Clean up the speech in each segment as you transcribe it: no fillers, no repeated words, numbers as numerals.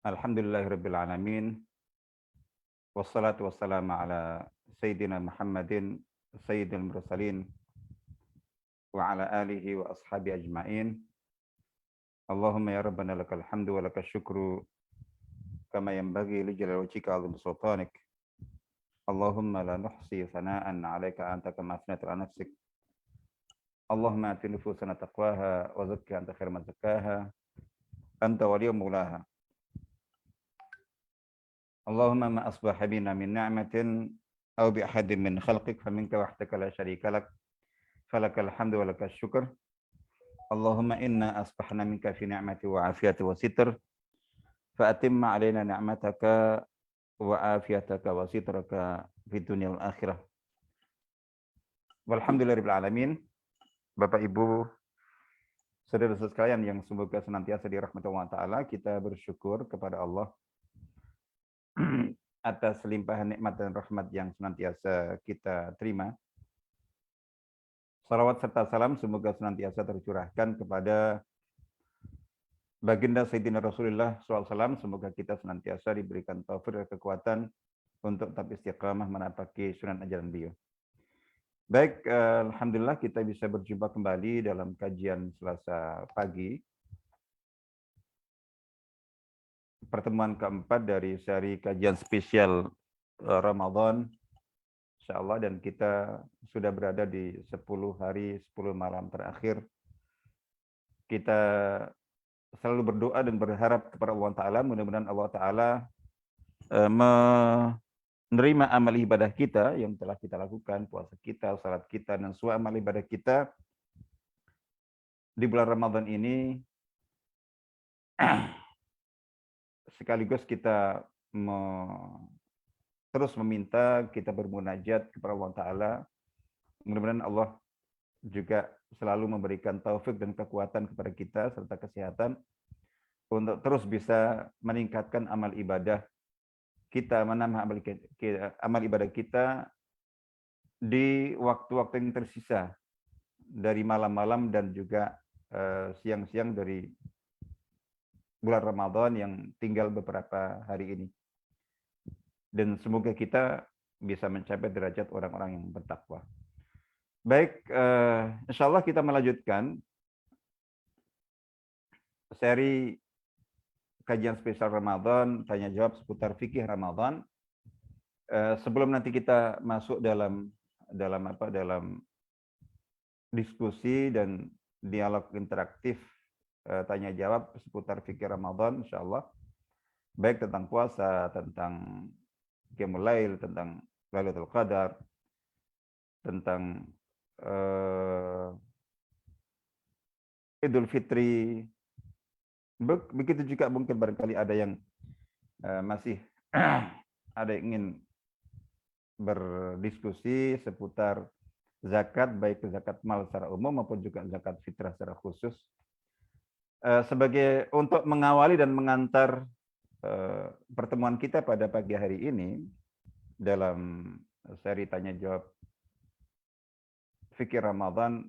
Alhamdulillahirabbil alamin wassalatu wassalamu ala sayyidina Muhammadin sayyidil mursalin wa ala alihi wa ashabi ajmain. Allahumma ya rabbana lakal hamdu wa lakal syukru kama yanbaghi li jalali wajhika 'azimi sultanik. Allahumma la nuhsi sana'an 'alaika anta kama asnayta 'ala nafsik. Allahumma ati nufusana taqwaha wa zakkiha anta khairu man zakkaha anta waliyyu mawlaha. Allahumma ma asbaha bina min ni'matin aw bi ahadin min khalqik faminka wahdaka la syarika lak falakal hamdu wa lakal syukr. Allahumma inna asbahna minka fi ni'mati wa afiyati wa sitr fa atimma alaina ni'mataka wa afiyataka wa sitraka fid dunya wal akhirah. Walhamdulillahirabbil alamin. Bapak Ibu, saudara-saudara sekalian yang semoga senantiasa dirahmati Allah Ta'ala, kita bersyukur kepada Allah atas limpahan nikmat dan rahmat yang senantiasa kita terima. Salawat serta salam semoga senantiasa tercurahkan kepada baginda Sayyidina Rasulullah SAW. Semoga kita senantiasa diberikan taufik dan kekuatan untuk tetap istiqamah menapaki sunan ajaran beliau. Baik, alhamdulillah kita bisa berjumpa kembali dalam kajian Selasa pagi. Pertemuan keempat dari seri kajian spesial Ramadan, insyaallah, dan kita sudah berada di 10 hari 10 malam terakhir. Kita selalu berdoa dan berharap kepada Allah Ta'ala, mudah-mudahan Allah Ta'ala menerima amal ibadah kita yang telah kita lakukan, puasa kita, salat kita, dan semua amal ibadah kita di bulan Ramadan ini. Sekaligus kita terus meminta, kita bermunajat kepada Allah Ta'ala. Mudah-mudahan Allah juga selalu memberikan taufik dan kekuatan kepada kita serta kesehatan untuk terus bisa meningkatkan amal ibadah kita, menambah amal ibadah kita di waktu-waktu yang tersisa dari malam-malam dan juga siang-siang dari bulan Ramadan yang tinggal beberapa hari ini. Dan semoga kita bisa mencapai derajat orang-orang yang bertakwa. Baik, insyaallah kita melanjutkan seri kajian spesial Ramadan, tanya jawab seputar fikih Ramadan. Sebelum nanti kita masuk dalam diskusi dan dialog interaktif tanya jawab seputar fikih Ramadan, insyaallah, baik tentang puasa, tentang Qiyamul Lail, tentang Lailatul Qadar, tentang Idul Fitri. Begitu juga mungkin barangkali ada yang masih ada yang ingin berdiskusi seputar zakat, baik zakat mal secara umum maupun juga zakat fitrah secara khusus. Sebagai untuk mengawali dan mengantar pertemuan kita pada pagi hari ini dalam seri tanya jawab fikih Ramadan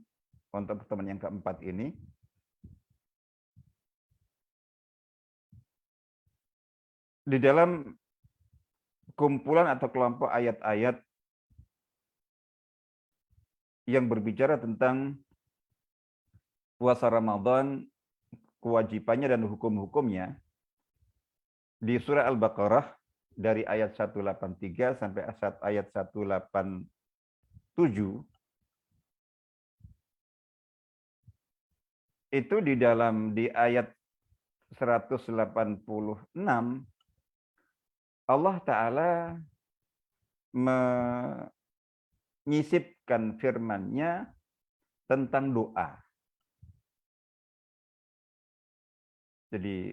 untuk pertemuan yang keempat ini, di dalam kumpulan atau kelompok ayat-ayat yang berbicara tentang puasa Ramadan, kewajibannya dan hukum-hukumnya, di surah Al-Baqarah dari ayat 183 sampai ayat 187, itu di ayat 186 Allah Ta'ala menyisipkan firman-Nya tentang doa. Jadi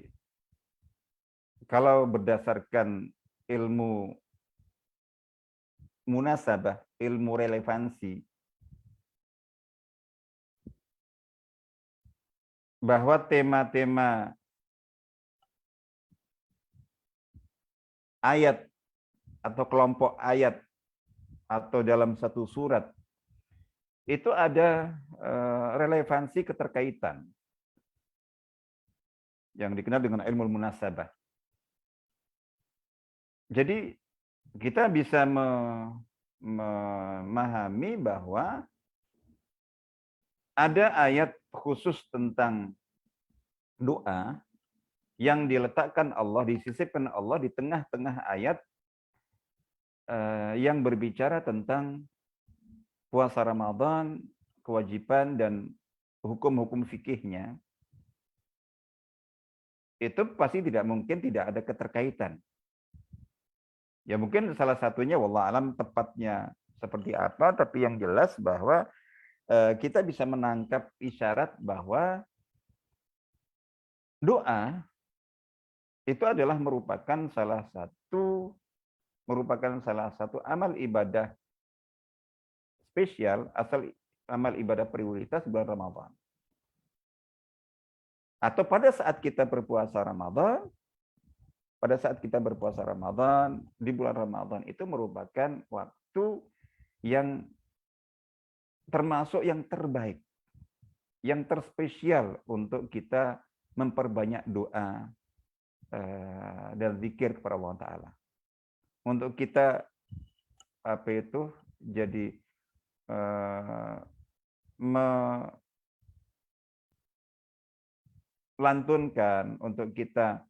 kalau berdasarkan ilmu munasabah, ilmu relevansi, bahwa tema-tema ayat atau kelompok ayat atau dalam satu surat itu ada relevansi keterkaitan yang dikenal dengan ilmu munasabah. Jadi kita bisa memahami bahwa ada ayat khusus tentang doa yang diletakkan Allah, disisipkan Allah di tengah-tengah ayat yang berbicara tentang puasa Ramadan, kewajiban dan hukum-hukum fikihnya. Itu pasti tidak mungkin tidak ada keterkaitan. Ya mungkin salah satunya wallah alam tepatnya seperti apa, tapi yang jelas bahwa kita bisa menangkap isyarat bahwa doa itu adalah merupakan salah satu amal ibadah spesial, amal ibadah prioritas bulan Ramadan. Atau pada saat kita berpuasa Ramadan, di bulan Ramadan itu merupakan waktu yang termasuk yang terbaik, yang terspesial untuk kita memperbanyak doa dan zikir kepada Allah Ta'ala. Untuk kita jadi melantunkan, untuk kita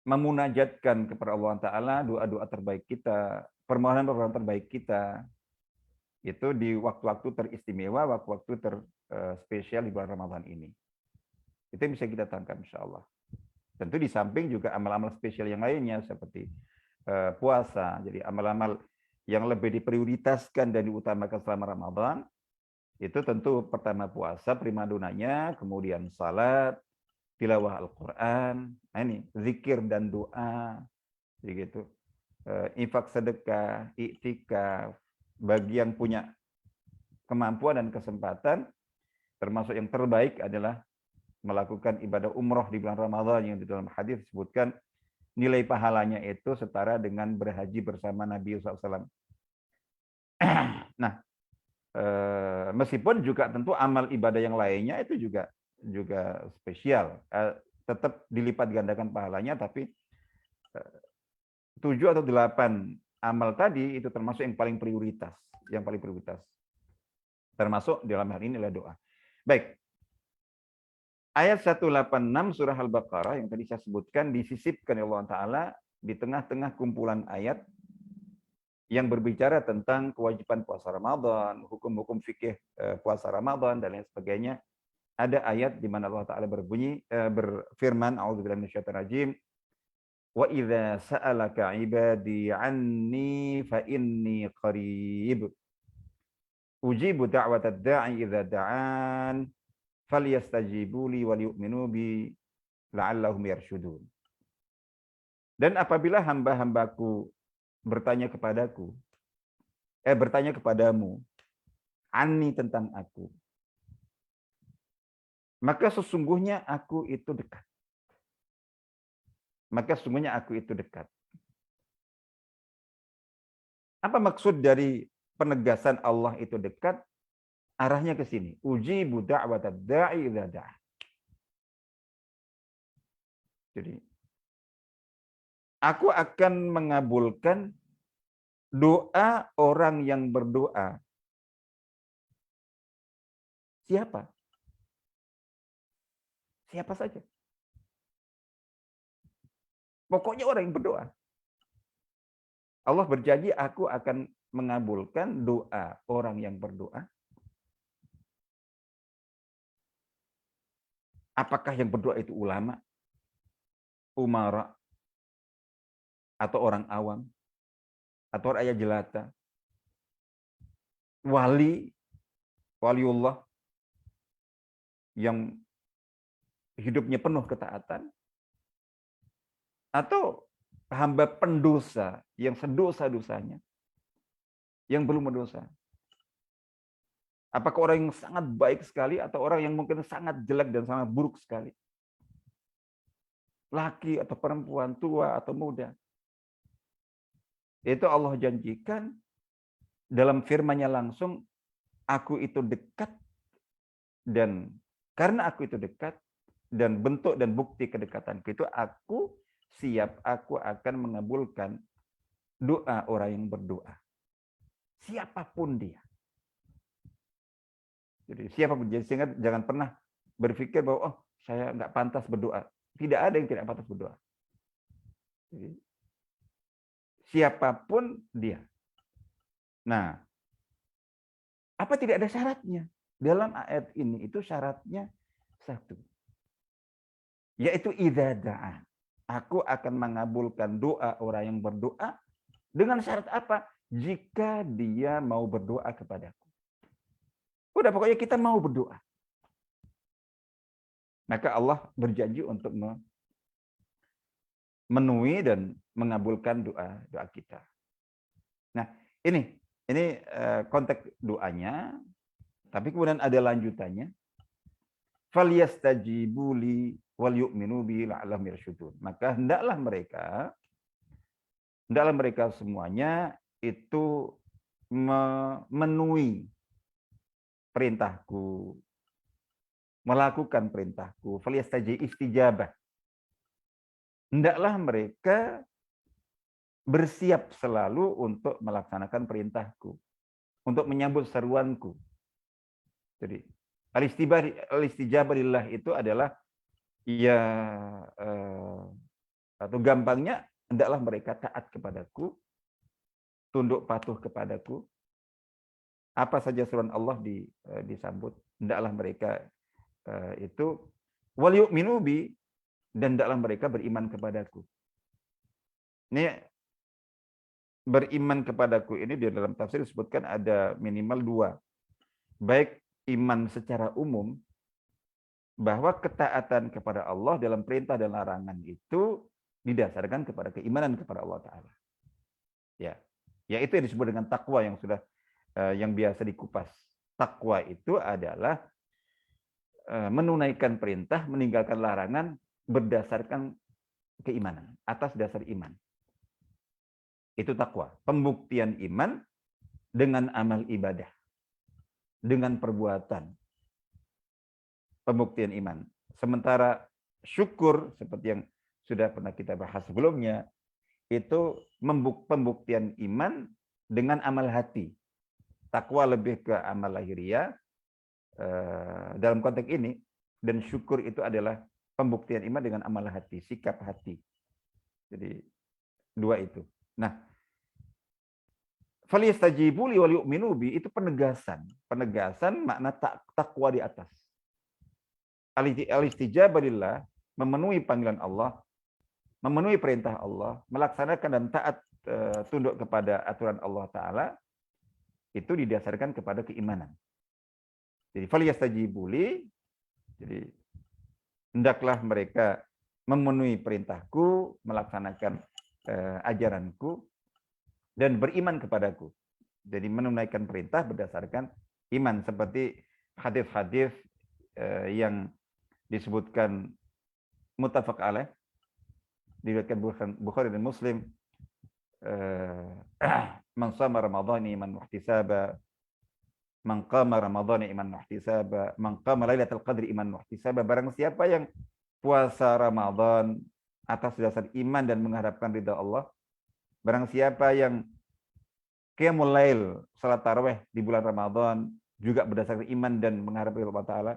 memunajatkan kepada Allah Ta'ala doa-doa terbaik kita, permohonan-permohonan terbaik kita, itu di waktu-waktu teristimewa, waktu-waktu terspesial di bulan Ramadan ini. Itu yang bisa kita tangkap insya Allah. Tentu di samping juga amal-amal spesial yang lainnya seperti puasa. Jadi amal-amal yang lebih diprioritaskan dan diutamakan selama Ramadan, itu tentu pertama puasa, primadonanya, kemudian salat, tilawah Al-Quran, nah ini zikir dan doa, begitu. Infak sedekah, iktikaf, bagi yang punya kemampuan dan kesempatan, termasuk yang terbaik adalah melakukan ibadah umroh di bulan Ramadan yang di dalam hadis disebutkan nilai pahalanya itu setara dengan berhaji bersama Nabi SAW. Nah, meskipun juga tentu amal ibadah yang lainnya itu juga spesial, tetap dilipat gandakan pahalanya, tapi 7 atau 8 amal tadi itu termasuk yang paling prioritas, termasuk dalam hal ini adalah doa. Baik, ayat 186 surah Al-Baqarah yang tadi saya sebutkan disisipkan oleh Allah Ta'ala di tengah-tengah kumpulan ayat yang berbicara tentang kewajiban puasa Ramadan, hukum-hukum fikih puasa Ramadan dan lain sebagainya. Ada ayat di mana Allah Ta'ala berfirman, a'udzubillahi minasyaitonir rajim, wa idza sa'alaka 'ibadi 'anni fa inni qarib ujibu da'watad da'i idza da'an falyastajibu li wal yu'minu bi la'allahum yarshudun. Dan apabila hamba-hambaku bertanya kepadamu, anni tentang aku, maka sesungguhnya aku itu dekat. Apa maksud dari penegasan Allah itu dekat? Arahnya ke sini. Ujibu da'watad da'i idza da'a. Jadi, aku akan mengabulkan doa orang yang berdoa. Siapa? Siapa saja. Pokoknya orang yang berdoa. Allah berjanji aku akan mengabulkan doa orang yang berdoa. Apakah yang berdoa itu ulama, umara, atau orang awam, atau rakyat jelata, waliullah yang hidupnya penuh ketaatan, atau hamba pendosa yang sedosa-dosanya, yang belum berdosa. Apakah orang yang sangat baik sekali atau orang yang mungkin sangat jelek dan sangat buruk sekali? Laki atau perempuan, tua atau muda. Itu Allah janjikan dalam firman-Nya langsung, aku itu dekat, dan karena aku itu dekat dan bentuk dan bukti kedekatanku itu aku siap, aku akan mengabulkan doa orang yang berdoa. Siapapun dia. Jadi siapapun, jadi sehingga jangan pernah berpikir bahwa oh saya nggak pantas berdoa. Tidak ada yang tidak pantas berdoa. Jadi, siapapun dia. Nah, apa tidak ada syaratnya? Dalam ayat ini itu syaratnya satu. Yaitu idza da'a. Aku akan mengabulkan doa orang yang berdoa dengan syarat apa? Jika dia mau berdoa kepadaku. Udah pokoknya kita mau berdoa. Maka Allah berjanji untuk memenuhi dan mengabulkan doa kita. Nah, ini konteks doanya, tapi kemudian ada lanjutannya. Falyastajibu li wal yu'minu bi la'allahum yarshudun. Maka hendaklah mereka semuanya itu memenuhi perintahku, melakukan perintahku. Falyastajibu istijabah. Hendaklah mereka bersiap selalu untuk melaksanakan perintahku, untuk menyambut seruanku. Jadi al-istijabah lillah itu adalah ya atau gampangnya hendaklah mereka taat kepadaku, tunduk patuh kepadaku. Apa saja seruan Allah disambut. Hendaklah mereka itu wal yu'minu bi, dan hendaklah mereka beriman kepadaku. Ini beriman kepadaku ini di dalam tafsir disebutkan ada minimal dua. Baik iman secara umum, bahwa ketaatan kepada Allah dalam perintah dan larangan itu didasarkan kepada keimanan kepada Allah Ta'ala. Ya, itu yang disebut dengan takwa yang sudah yang biasa dikupas. Takwa itu adalah menunaikan perintah, meninggalkan larangan berdasarkan keimanan, atas dasar iman. Itu takwa. Pembuktian iman dengan amal ibadah. Dengan perbuatan. Pembuktian iman. Sementara syukur, seperti yang sudah pernah kita bahas sebelumnya, itu pembuktian iman dengan amal hati. Takwa lebih ke amal lahiriah dalam konteks ini, dan syukur itu adalah pembuktian iman dengan amal hati, sikap hati. Jadi dua itu. Nah, falyastajibu li wal yu'minu bi itu penegasan makna takwa di atas. Al-istijabah lillah, memenuhi panggilan Allah, memenuhi perintah Allah, melaksanakan dan taat tunduk kepada aturan Allah Ta'ala, itu didasarkan kepada keimanan. Jadi falyastajibu li, jadi hendaklah mereka memenuhi perintahku, melaksanakan ajaranku, dan beriman kepadaku. Jadi menunaikan perintah berdasarkan iman, seperti hadis-hadis yang disebutkan muttafaq alaih, diriwayatkan Bukhari dan Muslim, man shama ramadhana iman muhtisaba, man qama ramadhana iman muhtisaba, man qama lailatul qadri iman muhtisaba. Barang siapa yang puasa Ramadan atas dasar iman dan mengharapkan ridha Allah, barang siapa yang qiyamul lail, salat tarawih di bulan Ramadan juga berdasarkan iman dan mengharap ridha Allah Ta'ala.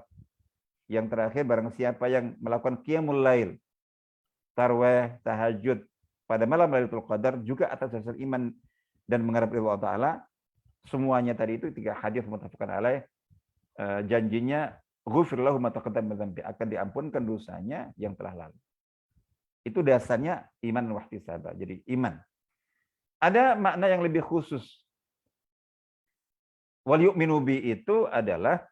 Yang terakhir, barang siapa yang melakukan qiyamul lail, tarawih, tahajud pada malam Lailatul Qadar juga atas dasar iman dan mengharap ridha Allah Ta'ala. Semuanya tadi itu tiga hadis muttafaqun alaih, janjinya ghufir lahu ma taqaddama min dzambi, akan diampunkan dosanya yang telah lalu. Itu dasarnya iman wahtisaba. Jadi iman. Ada makna yang lebih khusus. Wal yu'minu bi itu adalah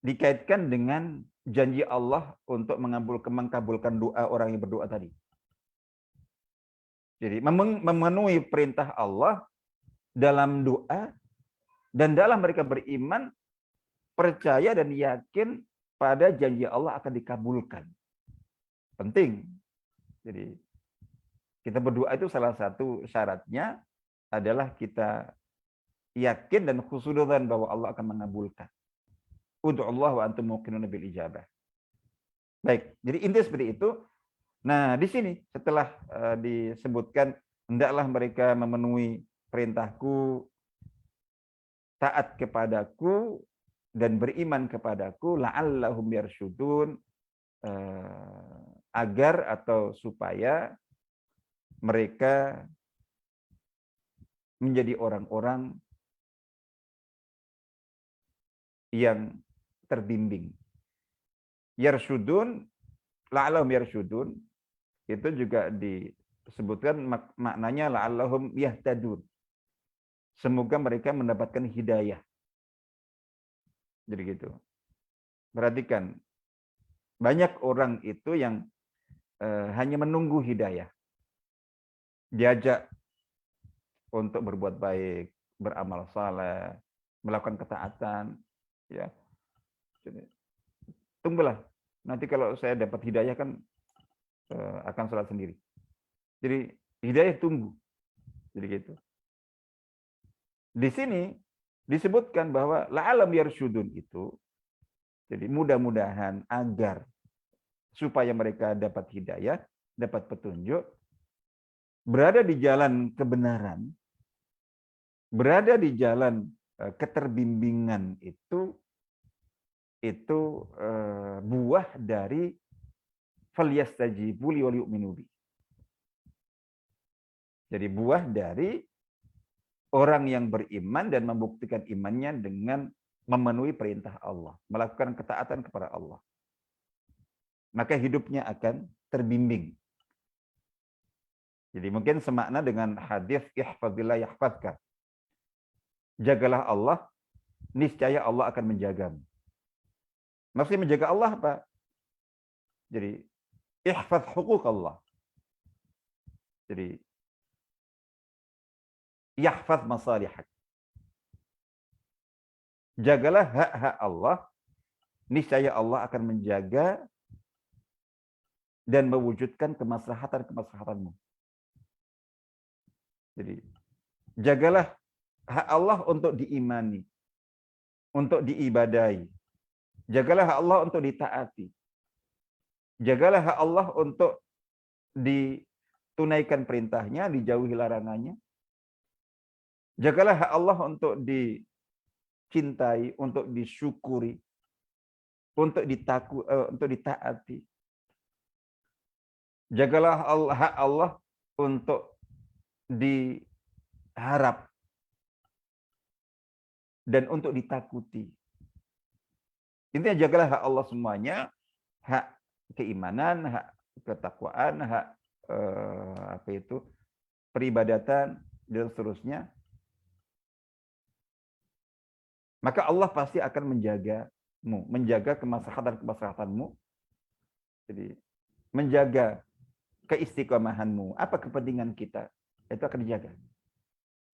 dikaitkan dengan janji Allah untuk mengabulkan doa orang yang berdoa tadi. Jadi memenuhi perintah Allah dalam doa, dan dalam mereka beriman, percaya dan yakin pada janji Allah akan dikabulkan. Penting. Jadi kita berdoa itu salah satu syaratnya adalah kita yakin dan khusudzan bahwa Allah akan mengabulkan. Ud'u Allah wa antum muqinun bil ijabah. Baik, jadi inti seperti itu. Nah, di sini setelah disebutkan hendaklah mereka memenuhi perintahku, taat kepadaku dan beriman kepadaku, la'allahum yarsyudun, agar atau supaya mereka menjadi orang-orang yang terbimbing. Yarsyudun, la'allahum yarsyudun, itu juga disebutkan maknanya la'allahum yahtadun. Semoga mereka mendapatkan hidayah. Jadi gitu. Perhatikan, banyak orang itu yang hanya menunggu hidayah. Diajak untuk berbuat baik, beramal saleh, melakukan ketaatan, ya. Jadi, tunggulah. Nanti kalau saya dapat hidayah kan akan sholat sendiri. Jadi hidayah tunggu. Jadi gitu. Di sini disebutkan bahwa la'alam yarsyudun itu, jadi mudah-mudahan agar supaya mereka dapat hidayah, dapat petunjuk, berada di jalan kebenaran, berada di jalan keterbimbingan itu buah dari falyastajibu li wal yu'minu bi. Jadi buah dari orang yang beriman dan membuktikan imannya dengan memenuhi perintah Allah, melakukan ketaatan kepada Allah. Maka hidupnya akan terbimbing. Jadi mungkin semakna dengan hadis ihfazillah yahfazka. Jagalah Allah, niscaya Allah akan menjagamu. Maksudnya menjaga Allah apa? Jadi ihfaz hukuk Allah. Jadi yahfaz masalihak. Jagalah hak-hak Allah, niscaya Allah akan menjaga dan mewujudkan kemaslahatan-kemaslahatanmu. Jadi jagalah hak Allah untuk diimani, untuk diibadahi. Jagalah hak Allah untuk ditaati. Jagalah hak Allah untuk ditunaikan perintahnya, dijauhi larangannya. Jagalah hak Allah untuk dicintai, untuk disyukuri, untuk ditaati. Jagalah hak Allah untuk diharap dan untuk ditakuti. Intinya jagalah hak Allah semuanya, hak keimanan, hak ketakwaan, hak peribadatan dan seterusnya. Maka Allah pasti akan menjagamu, menjaga kemaslahatan-kemaslahatanmu. Jadi menjaga keistiqomahanmu, apa kepentingan kita, itu akan dijaga.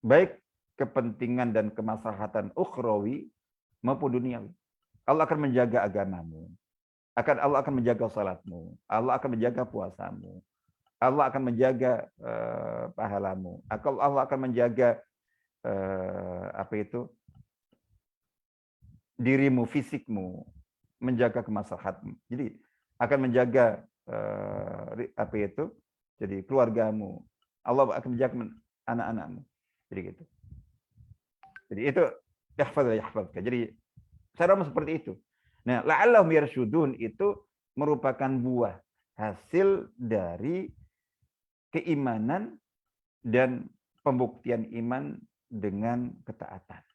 Baik kepentingan dan kemaslahatan ukhrawi maupun duniawi. Allah akan menjaga agamamu. Allah akan menjaga salatmu. Allah akan menjaga puasamu. Allah akan menjaga pahalamu. Allah akan menjaga dirimu, fisikmu, menjaga kemaslahatmu. Jadi akan menjaga jadi keluargamu. Allah akan menjaga anak-anakmu. Jadi gitu. Jadi itu yahfazka. Jadi cara seperti itu. Nah, la'allahum yarsyudun itu merupakan buah hasil dari keimanan dan pembuktian iman dengan ketaatan.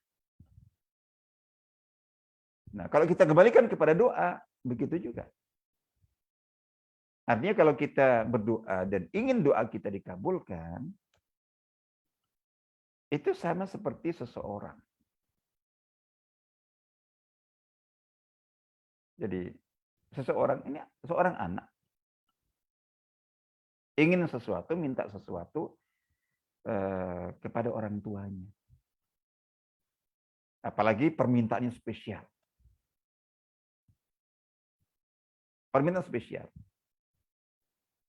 Nah, kalau kita kembalikan kepada doa, begitu juga. Artinya kalau kita berdoa dan ingin doa kita dikabulkan, itu sama seperti seseorang. Jadi seorang anak ingin sesuatu, minta sesuatu kepada orang tuanya. Apalagi permintaannya spesial. Permintaan spesial.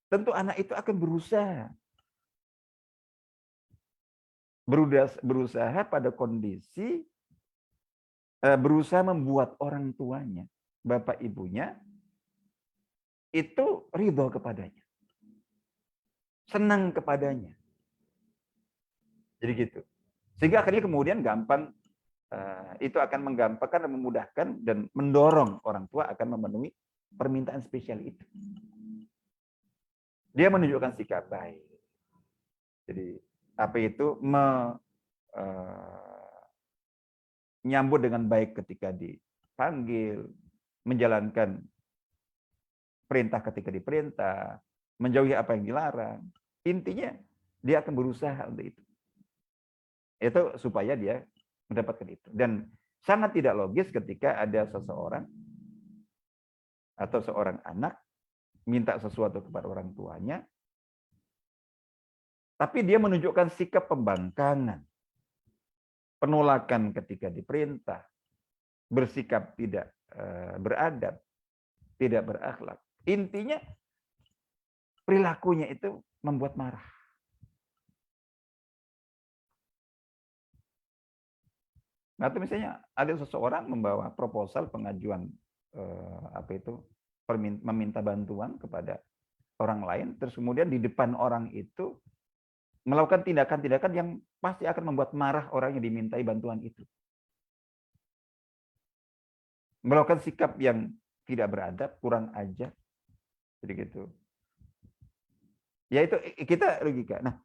Tentu anak itu akan berusaha pada kondisi berusaha membuat orang tuanya, bapak ibunya, itu ridho kepadanya. senang kepadanya. Jadi gitu. Sehingga akhirnya kemudian gampang, itu akan menggampangkan dan memudahkan dan mendorong orang tua akan memenuhi permintaan spesial itu. Dia menunjukkan sikap baik. Jadi apa itu menyambut dengan baik ketika dipanggil, menjalankan perintah ketika diperintah, menjauhi apa yang dilarang. Intinya dia akan berusaha untuk itu. Itu supaya dia mendapatkan itu. Dan sangat tidak logis ketika ada seseorang atau seorang anak minta sesuatu kepada orang tuanya, tapi dia menunjukkan sikap pembangkangan, penolakan ketika diperintah, bersikap tidak beradab, tidak berakhlak. Intinya perilakunya itu membuat marah. Nah, itu misalnya ada seseorang membawa proposal pengajuan meminta bantuan kepada orang lain, terus kemudian di depan orang itu melakukan tindakan-tindakan yang pasti akan membuat marah orang yang dimintai bantuan itu. Melakukan sikap yang tidak beradab, kurang ajar. Jadi gitu. Ya itu kita logika. Nah,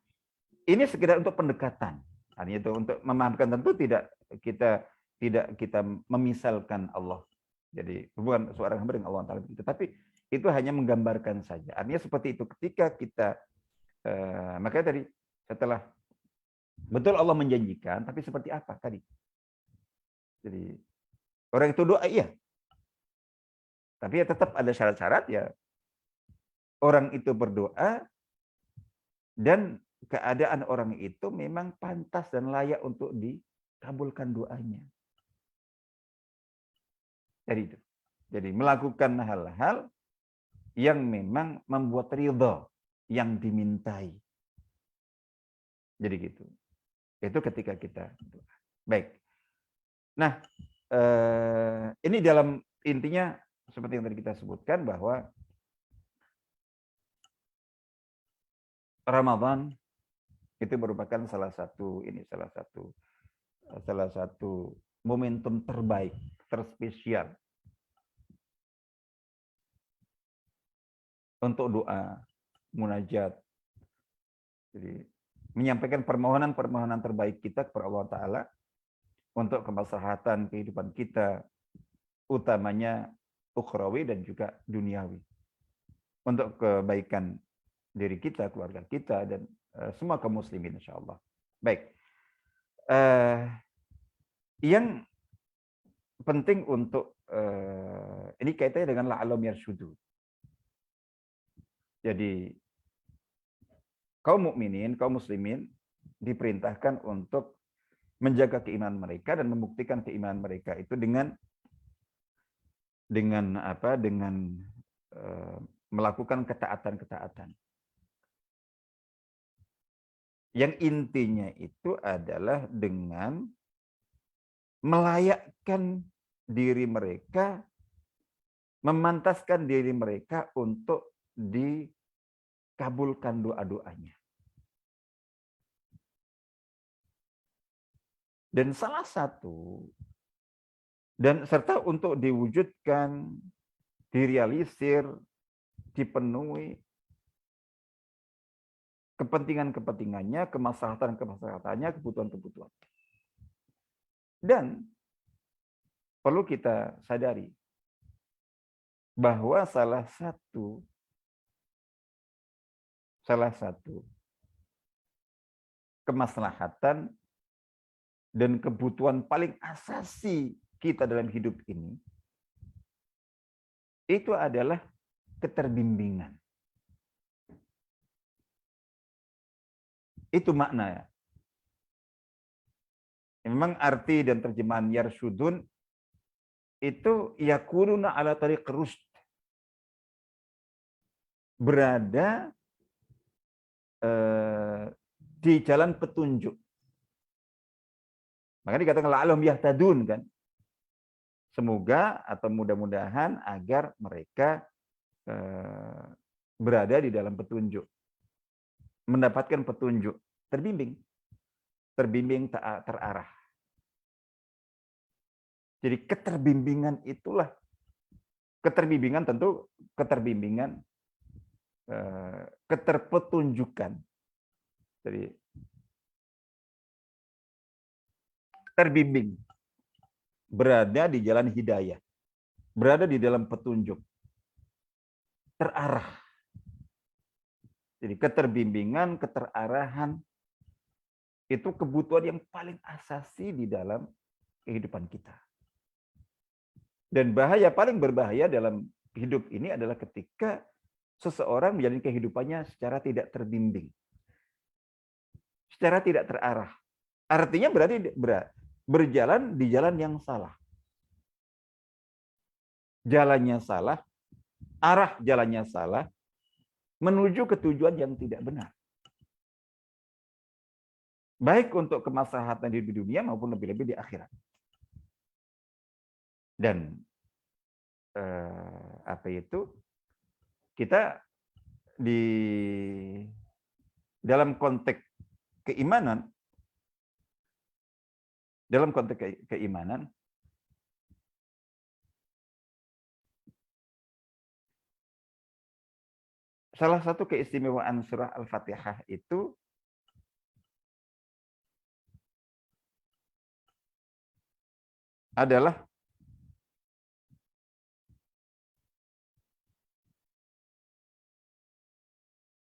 ini sekedar untuk pendekatan. Artinya itu untuk memahamkan, tentu tidak kita memisalkan Allah. Jadi bukan seorang hamba dengan Allah Ta'ala begitu. Tapi itu hanya menggambarkan saja. Artinya seperti itu. Ketika kita, makanya tadi setelah betul Allah menjanjikan, tapi seperti apa tadi? Jadi orang itu doa iya. Tapi ya tetap ada syarat-syarat ya. Orang itu berdoa dan keadaan orang itu memang pantas dan layak untuk dikabulkan doanya. Jadi itu. Jadi melakukan hal-hal yang memang membuat ridho yang dimintai. Jadi gitu. Itu ketika kita doa. Baik. Nah, ini dalam intinya seperti yang tadi kita sebutkan bahwa Ramadan itu merupakan salah satu momentum terbaik, terspesial untuk doa, munajat. Jadi menyampaikan permohonan-permohonan terbaik kita kepada Allah Ta'ala untuk kemaslahatan kehidupan kita, utamanya ukhrawi dan juga duniawi. Untuk kebaikan diri kita, keluarga kita, dan semua kaum muslimin insyaallah. Baik. Yang penting untuk ini kaitannya dengan la'allahum yarsyudun. Jadi kaum mukminin, kaum muslimin diperintahkan untuk menjaga keimanan mereka dan membuktikan keimanan mereka itu dengan melakukan ketaatan-ketaatan. Yang intinya itu adalah dengan melayakkan diri mereka, memantaskan diri mereka untuk dikabulkan doa-doanya. Dan salah satu, dan serta untuk diwujudkan, direalisir, dipenuhi kepentingan-kepentingannya, kemaslahatan-kemaslahatannya, kebutuhan-kebutuhan. Dan perlu kita sadari bahwa salah satu kemaslahatan dan kebutuhan paling asasi kita dalam hidup ini itu adalah keterbimbingan. Itu maknanya. Memang arti dan terjemahan yarsyudun itu yakununa ala tariq rusyd. Berada di jalan petunjuk. Makanya dikatakan la'allahum yahtadun kan. Semoga atau mudah-mudahan agar mereka berada di dalam petunjuk. mendapatkan petunjuk, terbimbing, terarah. Jadi keterbimbingan itulah, keterbimbingan tentu keterbimbingan, keterpetunjukan. Jadi terbimbing, berada di jalan hidayah, berada di dalam petunjuk, terarah. Jadi keterbimbingan, keterarahan itu kebutuhan yang paling asasi di dalam kehidupan kita. Dan paling berbahaya dalam hidup ini adalah ketika seseorang menjalani kehidupannya secara tidak terbimbing, secara tidak terarah. Artinya berarti berjalan di jalan yang salah. Jalannya salah, arah jalannya salah, menuju ke tujuan yang tidak benar. Baik untuk kemaslahatan di dunia maupun lebih-lebih di akhirat. Dan kita di dalam konteks keimanan, salah satu keistimewaan surah Al-Fatihah itu adalah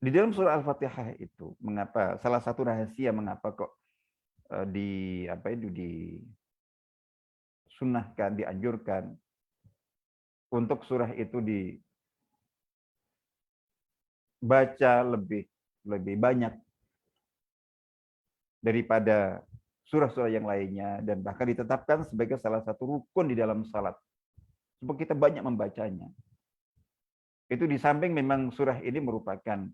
di dalam surah Al-Fatihah itu, mengapa salah satu rahasia mengapa kok disunahkan, dianjurkan untuk surah itu dibaca lebih banyak daripada surah-surah yang lainnya, dan bahkan ditetapkan sebagai salah satu rukun di dalam salat. Supaya kita banyak membacanya. Itu di samping memang surah ini merupakan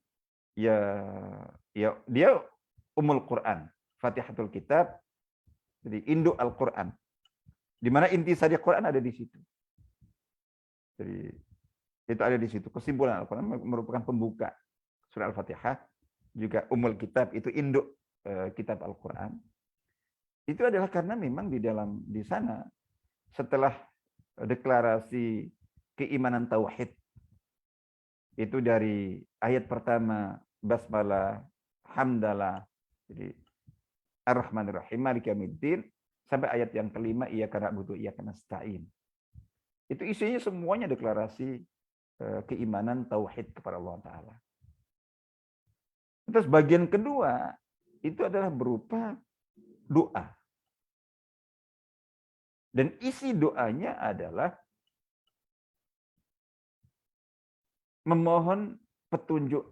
ya dia Ummul Quran, Fatihatul Kitab, jadi induk Al-Quran. Di mana intisari Quran ada di situ. Jadi itu ada di situ. Kesimpulan Al-Quran merupakan pembuka surah Al-Fatihah, juga Ummul Kitab itu induk kitab Al-Quran. Itu adalah karena memang di sana setelah deklarasi keimanan tauhid itu dari ayat pertama basmalah, hamdalah, jadi ar-rahmanir rahim maliki yaumiddin, sampai ayat yang kelima iyyaka na'budu wa iyyaka nasta'in. Itu isinya semuanya deklarasi keimanan tauhid kepada Allah Ta'ala. Terus bagian kedua itu adalah berupa doa. Dan isi doanya adalah memohon petunjuk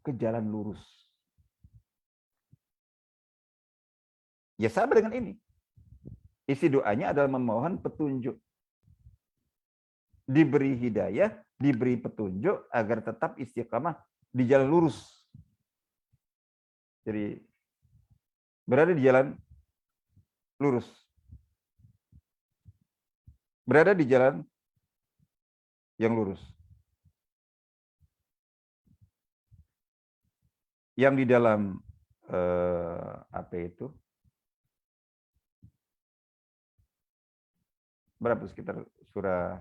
ke jalan lurus. Ya sama dengan ini. Isi doanya adalah memohon petunjuk. Diberi hidayah, diberi petunjuk agar tetap istiqamah di jalan lurus. Jadi berada di jalan lurus. Berada di jalan yang lurus. Yang di dalam berapa, sekitar surah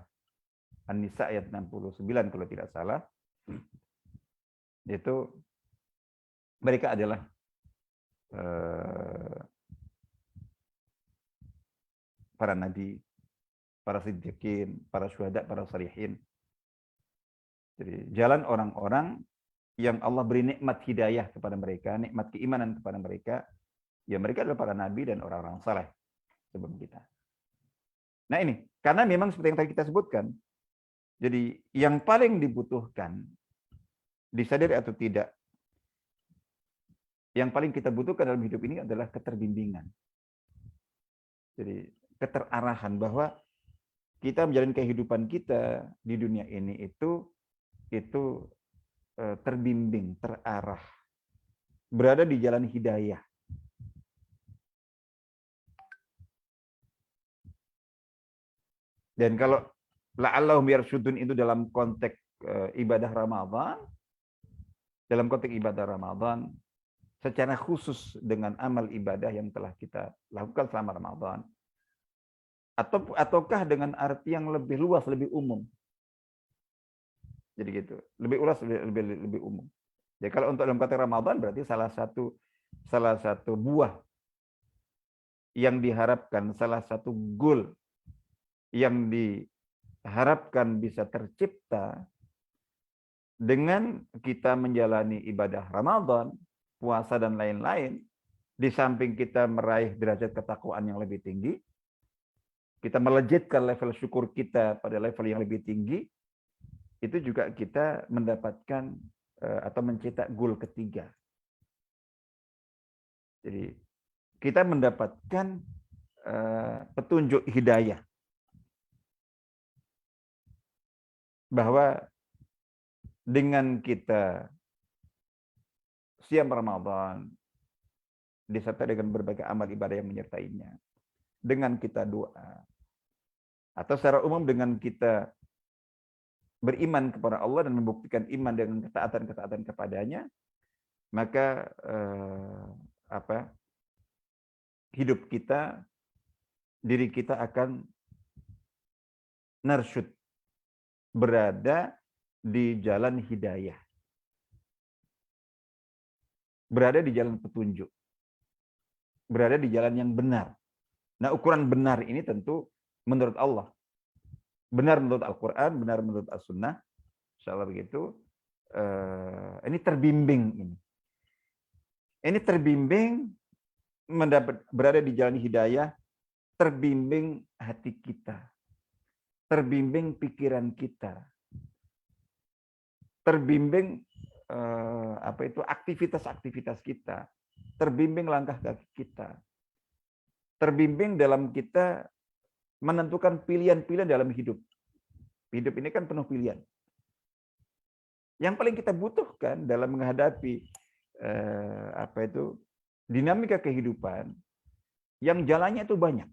An-Nisa ayat 69 kalau tidak salah, itu mereka adalah para nabi, para siddiqin, para syuhada, para salihin. Jadi jalan orang-orang yang Allah beri nikmat hidayah kepada mereka, nikmat keimanan kepada mereka, ya mereka adalah para nabi dan orang-orang saleh sebelum kita. Nah ini, karena memang seperti yang tadi kita sebutkan, jadi yang paling dibutuhkan, disadari atau tidak, yang paling kita butuhkan dalam hidup ini adalah keterbimbingan. Jadi keterarahan, bahwa kita menjalani kehidupan kita di dunia ini itu terbimbing, terarah, berada di jalan hidayah. Dan kalau la'allahum yarsyudun itu dalam konteks ibadah Ramadan, dalam konteks ibadah Ramadan secara khusus dengan amal ibadah yang telah kita lakukan selama Ramadan, ataukah dengan arti yang lebih luas, lebih umum. Jadi gitu, lebih luas, lebih umum. Ya kalau untuk dalam konteks Ramadan berarti salah satu buah yang diharapkan, salah satu goal yang diharapkan bisa tercipta dengan kita menjalani ibadah Ramadan, puasa dan lain-lain, di samping kita meraih derajat ketakwaan yang lebih tinggi, kita melejitkan level syukur kita pada level yang lebih tinggi, itu juga kita mendapatkan atau mencetak goal ketiga. Jadi kita mendapatkan petunjuk hidayah bahwa dengan kita siam Ramadan disertai dengan berbagai amal ibadah yang menyertainya, dengan kita doa, atau secara umum dengan kita beriman kepada Allah dan membuktikan iman dengan ketaatan kepadanya, maka hidup kita, diri kita akan narsyud, berada di jalan hidayah, berada di jalan petunjuk, berada di jalan yang benar. Nah, ukuran benar ini tentu menurut Allah, benar menurut Al-Quran, benar menurut As-Sunnah, insyaallah begitu. Ini terbimbing ini terbimbing berada di jalan hidayah, terbimbing hati kita, terbimbing pikiran kita, terbimbing aktivitas-aktivitas kita, terbimbing langkah kaki kita, terbimbing dalam kita menentukan pilihan-pilihan dalam hidup. Hidup ini kan penuh pilihan. Yang paling kita butuhkan dalam menghadapi dinamika kehidupan yang jalannya itu banyak.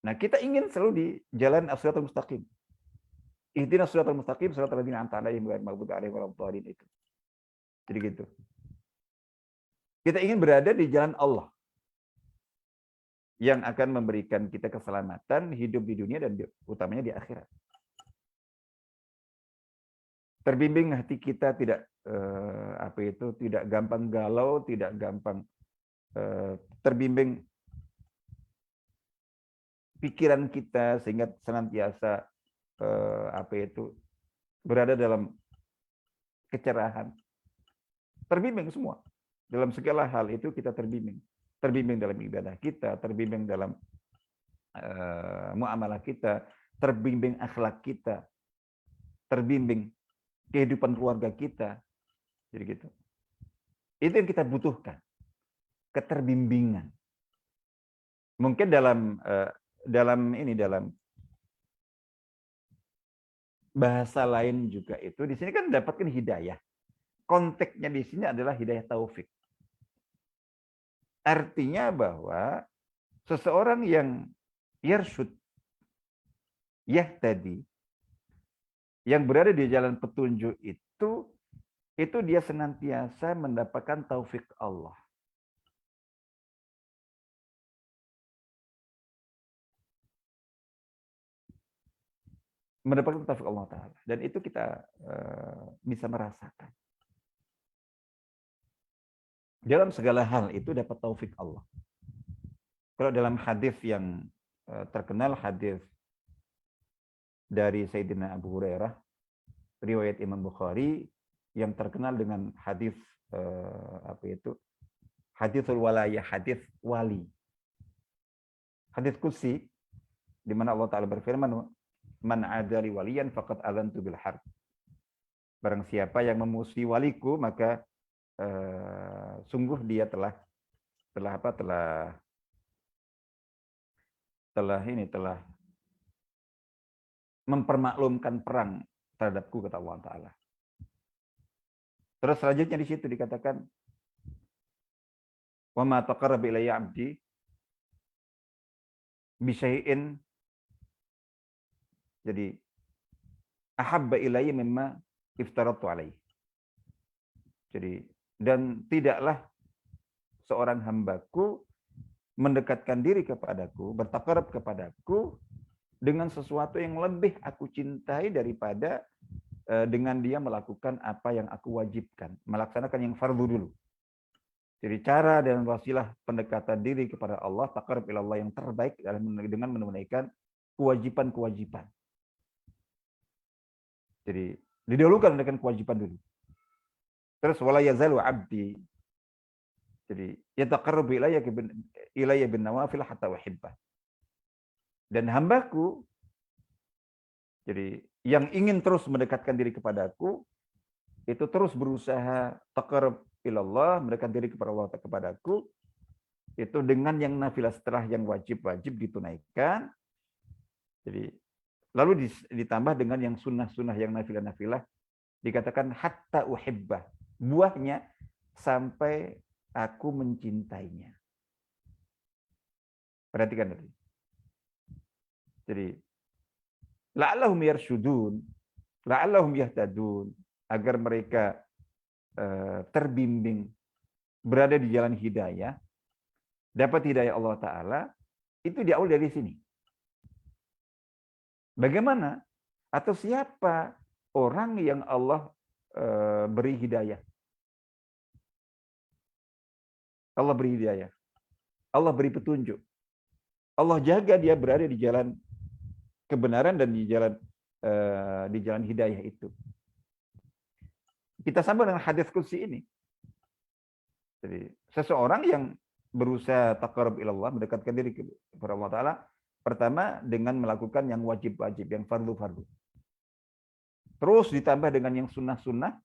Nah, kita ingin selalu di jalan as-siratal mustaqim. Ihdinas siratal mustaqim, siratal ladzina an'amta 'alaihim ghairil maghdubi 'alaihim waladdallin itu. Jadi gitu. Kita ingin berada di jalan Allah yang akan memberikan kita keselamatan hidup di dunia dan utamanya di akhirat. Terbimbing hati kita tidak tidak gampang galau, tidak gampang terbimbing pikiran kita sehingga senantiasa berada dalam kecerahan. Terbimbing semua. Dalam segala hal itu kita terbimbing. Terbimbing dalam ibadah kita, terbimbing dalam muamalah kita, terbimbing akhlak kita, terbimbing kehidupan keluarga kita. Jadi gitu. Itu yang kita butuhkan. Keterbimbingan. Mungkin dalam bahasa lain juga itu di sini kan mendapatkan hidayah. Konteksnya di sini adalah hidayah taufik. Artinya bahwa seseorang yang yarsyud, yahtadi, yang berada di jalan petunjuk itu dia senantiasa mendapatkan taufik Allah. Mendapatkan taufik Allah Ta'ala. Dan itu kita bisa merasakan. Dalam segala hal itu dapat taufik Allah. Kalau dalam hadis yang terkenal, hadis dari Sayyidina Abu Hurairah, riwayat Imam Bukhari, yang terkenal dengan hadis hadisul walayah, hadis wali. Hadis qudsi di mana Allah Ta'ala berfirman, "Man adali waliyan faqad adzantu bil harb." Barang siapa yang memusuhi waliku, maka sungguh dia telah mempermaklumkan perang terhadapku, kata Allah Ta'ala. Terus selanjutnya di situ dikatakan, "Wa ma taqarraba ilayya 'abdi bi syai'in." Jadi ahabba ilayya mimma iftaratu alaihi. Jadi, dan tidaklah seorang hambaku mendekatkan diri kepadaku, bertakarub kepadaku dengan sesuatu yang lebih aku cintai daripada dengan dia melakukan apa yang aku wajibkan, melaksanakan yang fardu dulu. Jadi cara dan wasilah pendekatan diri kepada Allah, takarub ilallah yang terbaik adalah dengan menunaikan kewajiban-kewajiban. Jadi didahulukan dengan kewajiban dulu. Terus wala yazalu abdi. Jadi yataqarrabu ilayya bin nawafil hatta uhibbah. Dan hambaku, jadi yang ingin terus mendekatkan diri kepadaku, itu terus berusaha taqarrub ilallah, mendekat diri kepada Allah kepadaku, itu dengan yang nafilah setelah yang wajib-wajib ditunaikan. Jadi lalu ditambah dengan yang sunnah-sunnah, yang nafilah-nafilah, dikatakan hatta uhibbah. Buahnya sampai aku mencintainya. Perhatikan tadi. Jadi la'allahum yarshudun, la'allahum yahtadun, agar mereka terbimbing berada di jalan hidayah, dapat hidayah Allah Ta'ala, itu diawali dari sini. Bagaimana? Atau siapa orang yang Allah beri hidayah? Allah beri hidayah. Allah beri petunjuk. Allah jaga dia berada di jalan kebenaran dan di jalan hidayah itu. Kita sambung dengan hadis qudsi ini. Jadi seseorang yang berusaha taqarrub ilallah, mendekatkan diri kepada Allah Ta'ala, pertama dengan melakukan yang wajib-wajib, yang fardu-fardu. Terus ditambah dengan yang sunnah-sunnah,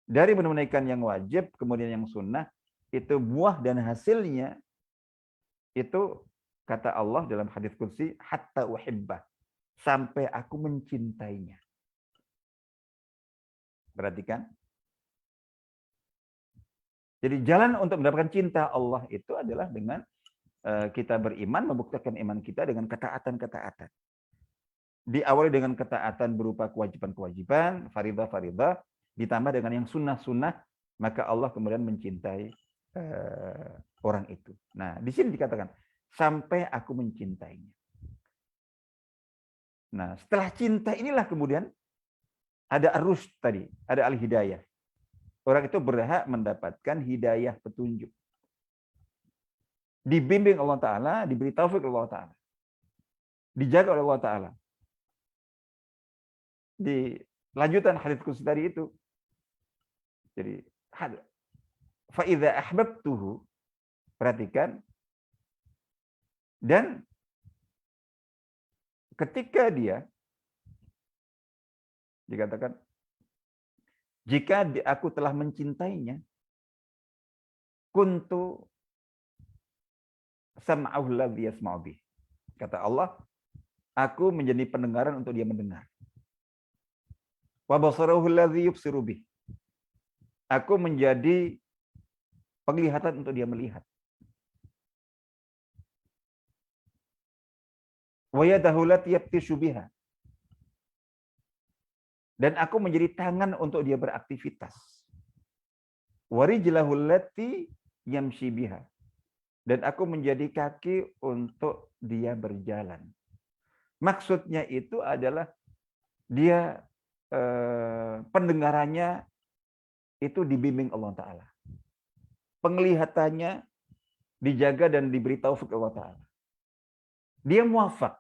dari menunaikan yang wajib, kemudian yang sunnah, itu buah dan hasilnya, itu kata Allah dalam hadis qudsi, hatta uhibbah, sampai aku mencintainya. Perhatikan. Jadi jalan untuk mendapatkan cinta Allah itu adalah dengan kita beriman, membuktikan iman kita dengan ketaatan-ketaatan. Diawali dengan ketaatan berupa kewajiban-kewajiban, faridah-faridah, ditambah dengan yang sunnah-sunnah, maka Allah kemudian mencintai orang itu. Nah, di sini dikatakan, sampai aku mencintainya. Nah, setelah cinta inilah kemudian ada ar-rusyd tadi, ada al-hidayah. Orang itu berhak mendapatkan hidayah petunjuk. Dibimbing Allah Ta'ala, diberi taufik Allah Ta'ala. Dijaga oleh Allah Ta'ala. Di lanjutan hadits qudsi tadi itu. Jadi, فَإِذَا أَحْبَبْتُهُ, perhatikan, dan ketika dia, dikatakan, jika aku telah mencintainya, kuntu sam'ahu alladhi yasma'u bih. Kata Allah, aku menjadi pendengaran untuk dia mendengar. Wa basarahu alladhi yubsiru bih. Aku menjadi penglihatan untuk dia melihat. Wa yadahu allati yabtishu biha. Dan aku menjadi tangan untuk dia beraktivitas. Wa rijlahu allati yamshi biha. Dan aku menjadi kaki untuk dia berjalan. Maksudnya itu adalah dia pendengarannya itu dibimbing Allah Ta'ala. Penglihatannya dijaga dan diberi taufik Allah Ta'ala. Dia muwafaq.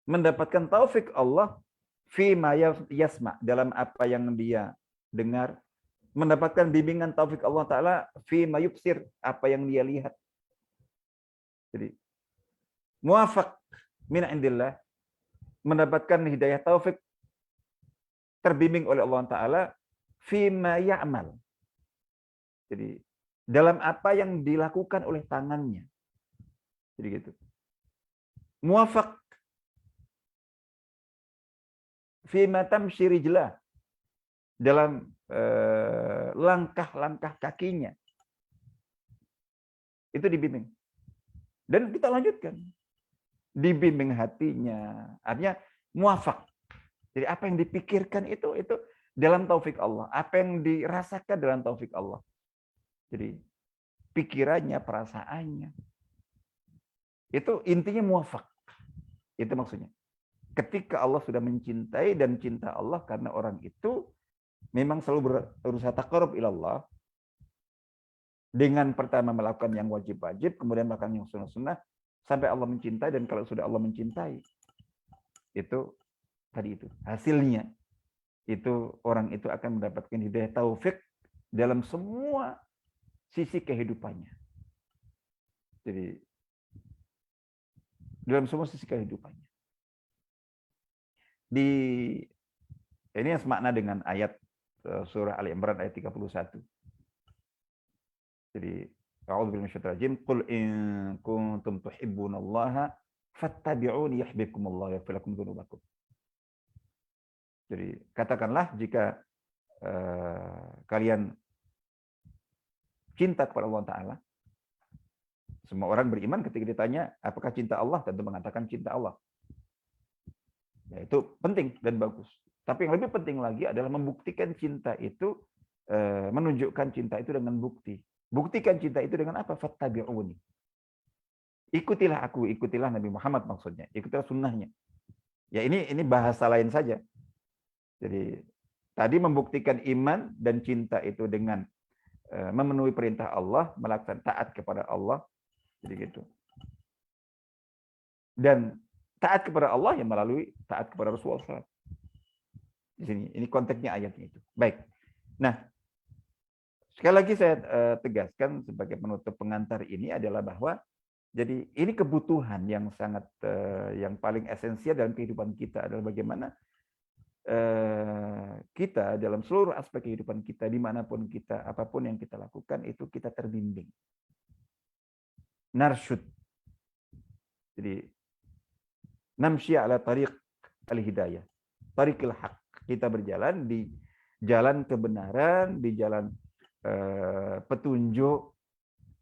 Mendapatkan taufik Allah fima yasma, dalam apa yang dia dengar. Mendapatkan bimbingan taufik Allah Ta'ala fima yubsir, apa yang dia lihat. Jadi muwafaq min indillah, mendapatkan hidayah taufik, terbimbing oleh Allah Ta'ala fima ya'mal. Jadi dalam apa yang dilakukan oleh tangannya. Jadi gitu. Muwafaq fima tamshi rijlah, dalam langkah-langkah kakinya. Itu dibimbing. Dan kita lanjutkan. Dibimbing hatinya. Artinya muwafaq. Jadi apa yang dipikirkan itu dalam taufik Allah, apa yang dirasakan dalam taufik Allah. Jadi pikirannya, perasaannya, itu intinya muwafaq. Itu maksudnya. Ketika Allah sudah mencintai dan cinta Allah karena orang itu memang selalu berusaha taqarrub ilallah dengan pertama melakukan yang wajib-wajib, kemudian melakukan yang sunnah-sunnah sampai Allah mencintai, dan kalau sudah Allah mencintai itu tadi itu hasilnya itu orang itu akan mendapatkan hidayah taufik dalam semua sisi kehidupannya. Jadi dalam semua sisi kehidupannya. Ini yang semakna dengan ayat surah Ali Imran ayat 31. Jadi a'udzubillahi minasyaitonir rajim, qul in kuntum tuhibbunallaha fattabi'uni yuhibbukumullah wa yaghfir lakum dzunubakum. Jadi katakanlah jika kalian cinta kepada Allah Ta'ala. Semua orang beriman ketika ditanya apakah cinta Allah, tentu mengatakan cinta Allah. Ya, itu penting dan bagus. Tapi yang lebih penting lagi adalah membuktikan cinta itu, menunjukkan cinta itu dengan bukti. Buktikan cinta itu dengan apa? Fattabi'uni. Ikutilah aku, ikutilah Nabi Muhammad maksudnya. Ikutilah sunnahnya. Ya ini bahasa lain saja. Jadi tadi membuktikan iman dan cinta itu dengan memenuhi perintah Allah, melakukan taat kepada Allah. Jadi gitu. Dan taat kepada Allah yang melalui taat kepada Rasulullah SAW. Di sini, ini konteksnya ayatnya itu. Baik. Nah, sekali lagi saya tegaskan sebagai penutup pengantar ini adalah bahwa jadi ini kebutuhan yang sangat yang paling esensial dalam kehidupan kita adalah bagaimana kita dalam seluruh aspek kehidupan kita, dimanapun kita, apapun yang kita lakukan itu kita terbimbing. Narsyud. Jadi namsyi ala tariq al-hidayah, tariqil haq. Kita berjalan di jalan kebenaran, di jalan petunjuk,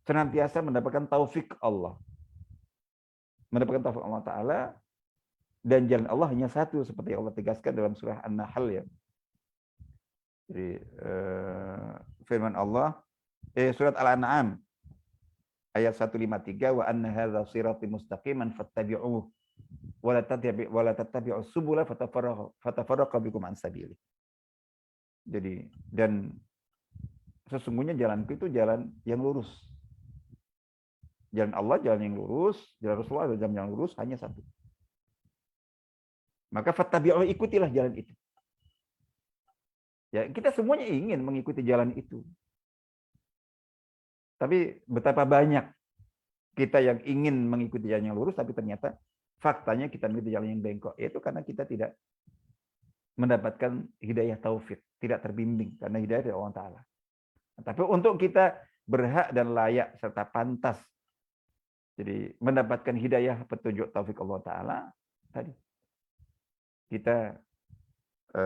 senantiasa mendapatkan taufik Allah. Mendapatkan taufik Allah Ta'ala, dan jalan Allah hanya satu, seperti Allah tegaskan dalam surah An-Nahl ya. Jadi firman Allah, surat Al-An'am ayat 153, wa anna hadza sirati mustaqiman fattabi'uhu wa la tattabi'us subula fatafarraqa bikum an sabili. Jadi dan sesungguhnya jalanku itu jalan yang lurus. Jalan Allah jalan yang lurus, jalan Rasulullah jalan yang lurus, hanya satu. Maka fattabi'uhu, ikutilah jalan itu. Ya, kita semuanya ingin mengikuti jalan itu. Tapi betapa banyak kita yang ingin mengikuti jalan yang lurus, tapi ternyata faktanya kita mengikuti jalan yang bengkok. Itu karena kita tidak mendapatkan hidayah taufik, tidak terbimbing karena hidayah dari Allah Ta'ala. Tapi untuk kita berhak dan layak serta pantas jadi mendapatkan hidayah petunjuk taufik Allah Ta'ala, tadi kita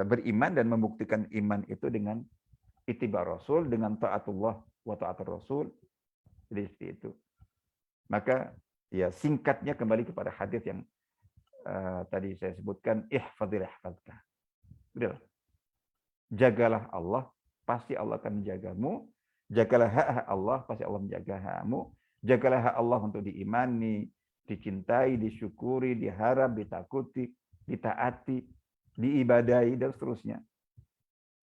beriman dan membuktikan iman itu dengan ittiba Rasul, dengan taatullah wa taatur Rasul. Jadi seperti itu. Maka ya singkatnya kembali kepada hadis yang tadi saya sebutkan, ihfadzil yahfadzka. Udah. Jagalah Allah, pasti Allah akan menjagamu. Jagalah hak Allah, pasti Allah menjaga hakmu. Jagalah hak Allah untuk diimani, dicintai, disyukuri, diharap, ditakuti, ditaati, diibadahi, dan seterusnya.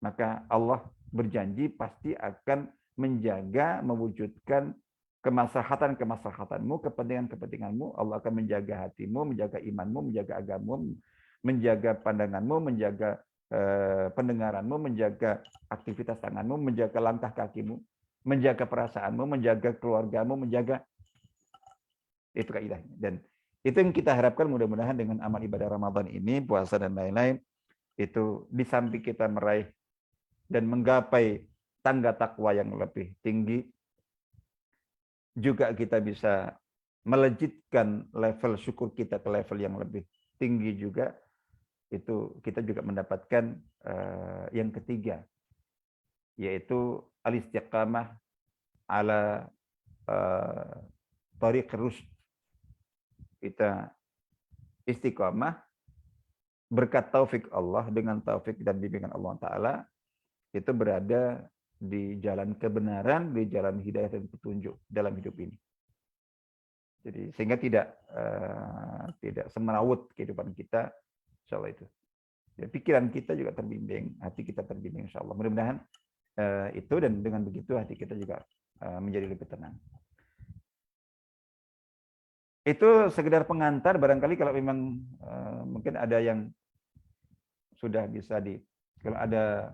Maka Allah berjanji pasti akan menjaga, mewujudkan kemaslahatan-kemaslahatanmu, kepentingan-kepentinganmu. Allah akan menjaga hatimu, menjaga imanmu, menjaga agamamu, menjaga pandanganmu, menjaga pendengaranmu, menjaga aktivitas tanganmu, menjaga langkah kakimu, menjaga perasaanmu, menjaga keluargamu, menjaga, itu kaidahnya. Dan itu yang kita harapkan mudah-mudahan dengan amal ibadah Ramadan ini, puasa dan lain-lain, itu di samping kita meraih dan menggapai tangga takwa yang lebih tinggi, juga kita bisa melejitkan level syukur kita ke level yang lebih tinggi juga. Itu kita juga mendapatkan yang ketiga, yaitu al-istiqamah ala tariq rusyd. Kita istiqamah berkat taufik Allah, dengan taufik dan bimbingan Allah Ta'ala, itu berada di jalan kebenaran, di jalan hidayah dan petunjuk dalam hidup ini. Jadi sehingga tidak semerawut kehidupan kita, insya Allah itu. Ya, pikiran kita juga terbimbing, hati kita terbimbing, insya Allah. Mudah-mudahan itu, dan dengan begitu hati kita juga menjadi lebih tenang. Itu sekedar pengantar, barangkali kalau memang mungkin ada yang sudah bisa kalau ada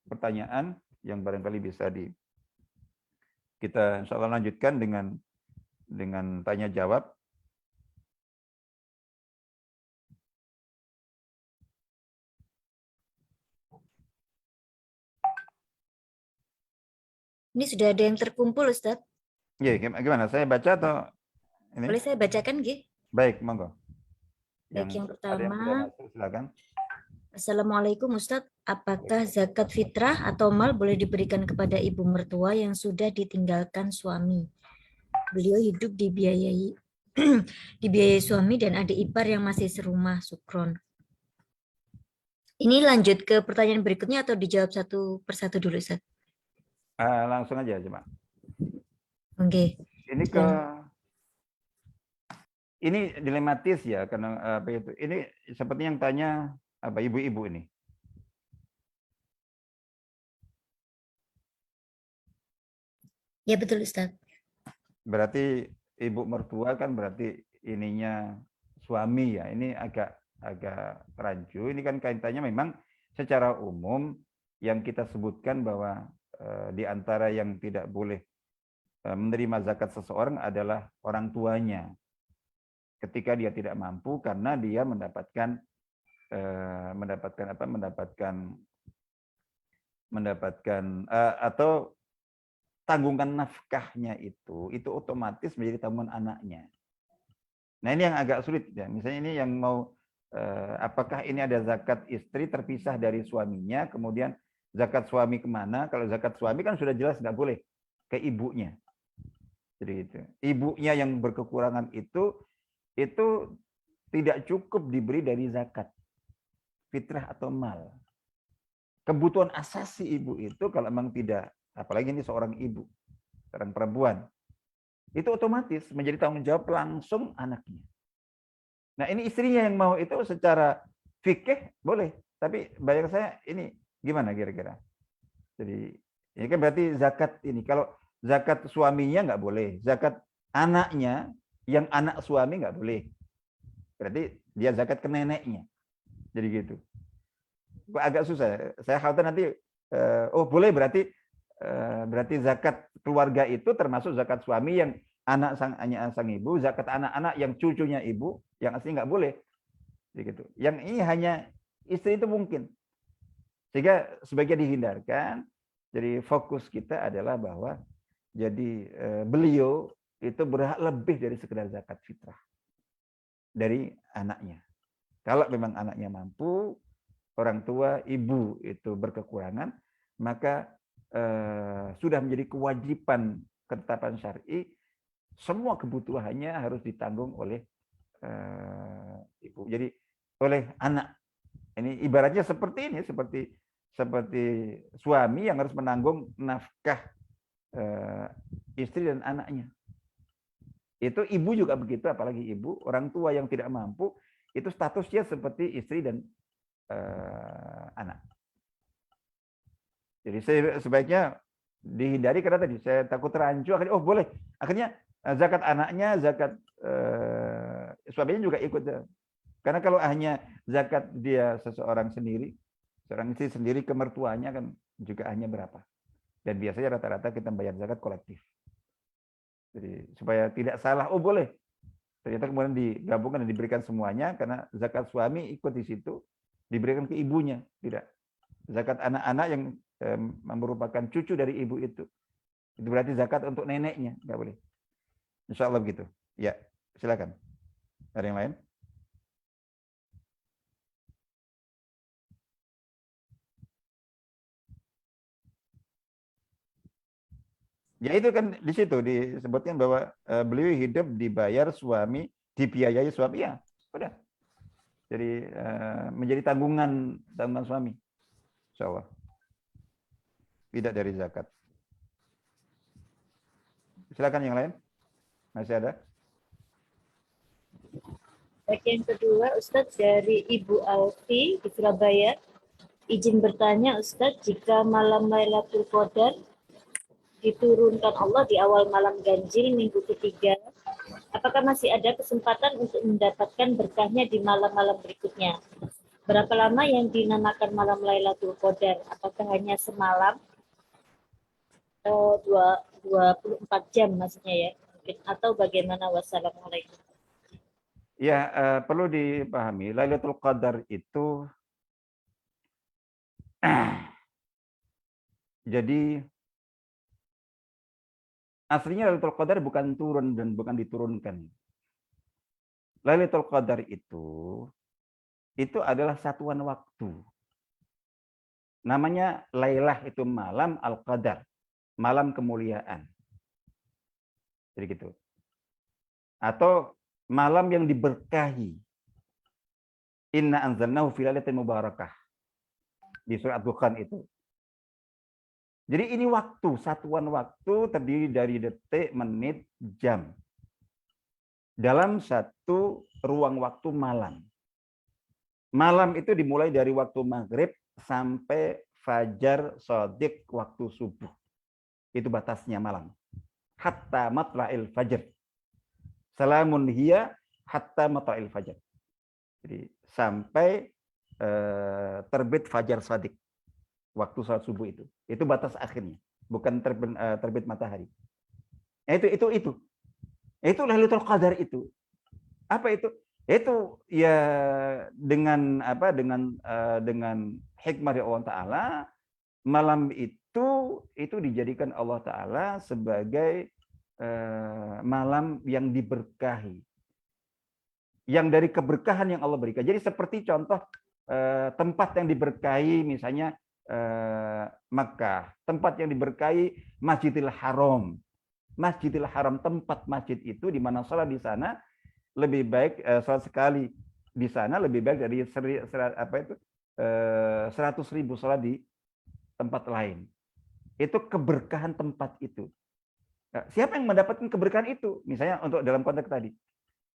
pertanyaan yang barangkali bisa kita insya Allah lanjutkan dengan tanya jawab. Ini sudah ada yang terkumpul, Ustaz. Ya, gimana? Saya baca atau ini? Boleh saya bacakan, Gi? Baik, monggo. Baik, yang Ada yang sudah pertama. masuk, silakan. Assalamualaikum Ustadz, apakah zakat fitrah atau mal boleh diberikan kepada ibu mertua yang sudah ditinggalkan suami? Beliau hidup dibiayai dibiayai suami dan adik ipar yang masih serumah, Sukron. Ini lanjut ke pertanyaan berikutnya atau dijawab satu persatu dulu, Ustadz? Langsung aja, coba. Oke. Ini dilematis ya, karena apa itu? Ini seperti yang tanya apa ibu-ibu ini. Ya betul, Ustaz. Berarti ibu mertua kan berarti ininya suami ya. Ini agak rancu. Ini kan kaitannya memang secara umum yang kita sebutkan bahwa di antara yang tidak boleh menerima zakat seseorang adalah orang tuanya. Ketika dia tidak mampu karena dia mendapatkan atau tanggungan nafkahnya itu otomatis menjadi tanggungan anaknya. Nah, ini yang agak sulit ya. Misalnya ini yang mau apakah ini ada zakat istri terpisah dari suaminya, kemudian zakat suami kemana? Kalau zakat suami kan sudah jelas nggak boleh ke ibunya. Jadi itu. Ibunya yang berkekurangan itu tidak cukup diberi dari zakat fitrah atau mal. Kebutuhan asasi ibu itu kalau memang tidak, apalagi ini seorang ibu, seorang perempuan, itu otomatis menjadi tanggung jawab langsung anaknya. Nah, ini istrinya yang mau itu secara fikih boleh, tapi bayang saya ini gimana kira-kira? Jadi ini kan berarti zakat ini, kalau zakat suaminya nggak boleh, zakat anaknya yang anak suami nggak boleh. Berarti dia zakat ke neneknya. Jadi gitu. Agak susah. Saya khawatir nanti boleh berarti zakat keluarga itu termasuk zakat suami yang anak sang ibu, zakat anak-anak yang cucunya ibu, yang asli nggak boleh. Begitu. Yang ini hanya istri itu mungkin. Sehingga sebaiknya dihindarkan. Jadi fokus kita adalah bahwa jadi beliau itu berhak lebih dari sekedar zakat fitrah dari anaknya. Kalau memang anaknya mampu, orang tua, ibu itu berkekurangan, maka sudah menjadi kewajiban ketetapan syar'i, semua kebutuhannya harus ditanggung oleh ibu. Jadi oleh anak. Ini ibaratnya seperti ini, seperti suami yang harus menanggung nafkah istri dan anaknya. Itu ibu juga begitu, apalagi ibu, orang tua yang tidak mampu, itu statusnya seperti istri dan anak. Jadi sebaiknya dihindari karena tadi saya takut rancu. Akhirnya boleh. Akhirnya zakat anaknya, zakat suaminya juga ikut. Karena kalau hanya zakat dia seseorang sendiri, seorang istri sendiri ke mertuanya kan juga hanya berapa. Dan biasanya rata-rata kita bayar zakat kolektif. Jadi supaya tidak salah, boleh. Ternyata kemudian digabungkan dan diberikan semuanya karena zakat suami ikut di situ, diberikan ke ibunya, tidak. Zakat anak-anak yang merupakan cucu dari ibu itu berarti zakat untuk neneknya, nggak boleh. Insya Allah begitu. Ya, silakan. Ada yang lain? Ya itu kan di situ disebutkan bahwa beliau hidup dibayar suami, dibiayai suami, ya udah. Jadi menjadi tanggungan suami, insya Allah. tidak dari zakat. Silakan yang lain. Masih ada? Baik, yang kedua, Ustadz dari Ibu Alfi di Surabaya. Izin bertanya, Ustadz, jika malam Lailatul Qadar diturunkan Allah di awal malam ganjil minggu ketiga, apakah masih ada kesempatan untuk mendapatkan berkahnya di malam-malam berikutnya? Berapa lama yang dinamakan malam Lailatul Qadar? Apakah hanya semalam? 24 jam maksudnya ya? Mungkin. Atau bagaimana? Wassalamualaikum. Ya, perlu dipahami, Lailatul Qadar itu jadi aslinya Lailatul Qadar bukan turun dan bukan diturunkan. Lailatul Qadar itu adalah satuan waktu. Namanya Lailah itu malam, Al-Qadar, malam kemuliaan. Jadi gitu. Atau malam yang diberkahi. Inna anzalnahu fi lailatin mubarakah. Di surat Dukhan itu. Jadi ini waktu, satuan waktu terdiri dari detik, menit, jam. Dalam satu ruang waktu malam. Malam itu dimulai dari waktu maghrib sampai fajar shadiq waktu subuh. Itu batasnya malam. Hatta matla'il fajr. Salamun hiya hatta matla'il fajr. Jadi sampai terbit fajar shadiq. Waktu salat subuh itu. Itu batas akhirnya. Bukan terbit matahari. Itu. Itu Lailatul Qadar itu. Apa itu? Itu ya dengan hikmah dari Allah Ta'ala, malam itu dijadikan Allah Ta'ala sebagai malam yang diberkahi. Yang dari keberkahan yang Allah berikan. Jadi seperti contoh tempat yang diberkahi misalnya Makkah, tempat yang diberkahi Masjidil Haram. Masjidil Haram, tempat masjid itu di mana salat di sana lebih baik salat sekali di sana lebih baik dari 100.000 salat di tempat lain. Itu keberkahan tempat itu. Siapa yang mendapatkan keberkahan itu? Misalnya untuk dalam konteks tadi,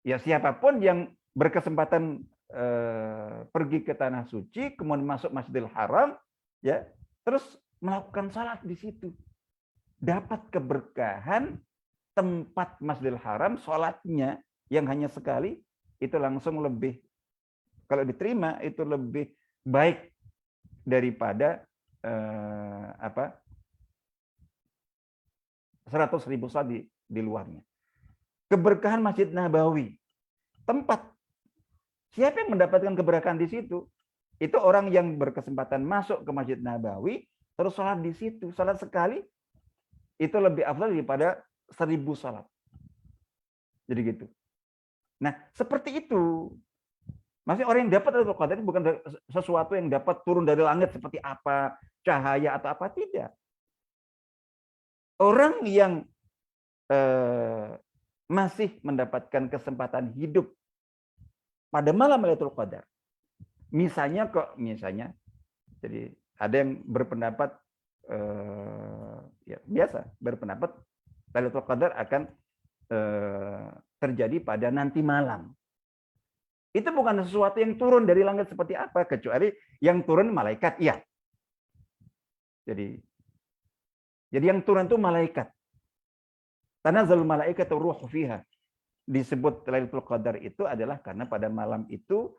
ya siapapun yang berkesempatan pergi ke tanah suci, kemudian masuk Masjidil Haram, ya terus melakukan salat di situ, dapat keberkahan tempat Masjidil Haram, salatnya yang hanya sekali itu langsung lebih, kalau diterima itu lebih baik daripada 100.000 salat di luarnya. Keberkahan Masjid Nabawi, tempat siapa yang mendapatkan keberkahan di situ? Itu orang yang berkesempatan masuk ke Masjid Nabawi terus salat di situ, salat sekali itu lebih afdal daripada 1.000 salat. Jadi gitu. Nah, seperti itu. Maksudnya orang yang dapat Lailatul Qadar itu bukan sesuatu yang dapat turun dari langit seperti apa, cahaya atau apa, tidak. Orang yang masih mendapatkan kesempatan hidup pada malam Lailatul Qadar. Misalnya, jadi ada yang berpendapat ya biasa berpendapat Lailatul Qadar akan terjadi pada nanti malam. Itu bukan sesuatu yang turun dari langit seperti apa, kecuali yang turun malaikat, iya. Jadi yang turun itu malaikat. Tanazzalul malaikatu ruhu fiha. Disebut Lailatul Qadar itu adalah karena pada malam itu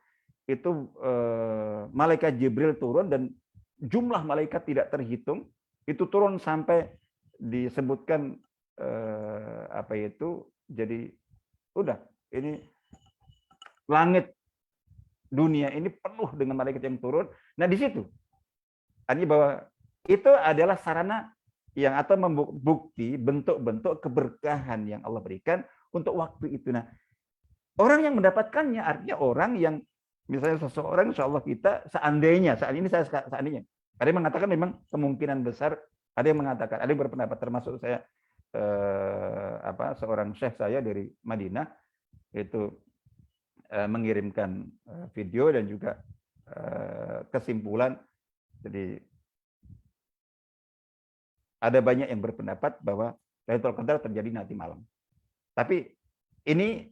malaikat Jibril turun dan jumlah malaikat tidak terhitung. Itu turun sampai disebutkan jadi udah ini langit dunia ini penuh dengan malaikat yang turun. Nah di situ artinya bahwa itu adalah sarana yang atau membukti bentuk-bentuk keberkahan yang Allah berikan untuk waktu itu. Nah orang yang mendapatkannya artinya orang yang misalnya seseorang, insya Allah kita seandainya ada yang mengatakan memang kemungkinan besar, ada yang mengatakan, ada yang berpendapat termasuk saya seorang syekh saya dari Madinah itu mengirimkan video dan juga kesimpulan. Jadi ada banyak yang berpendapat bahwa Lailatul Qadar terjadi nanti malam. Tapi ini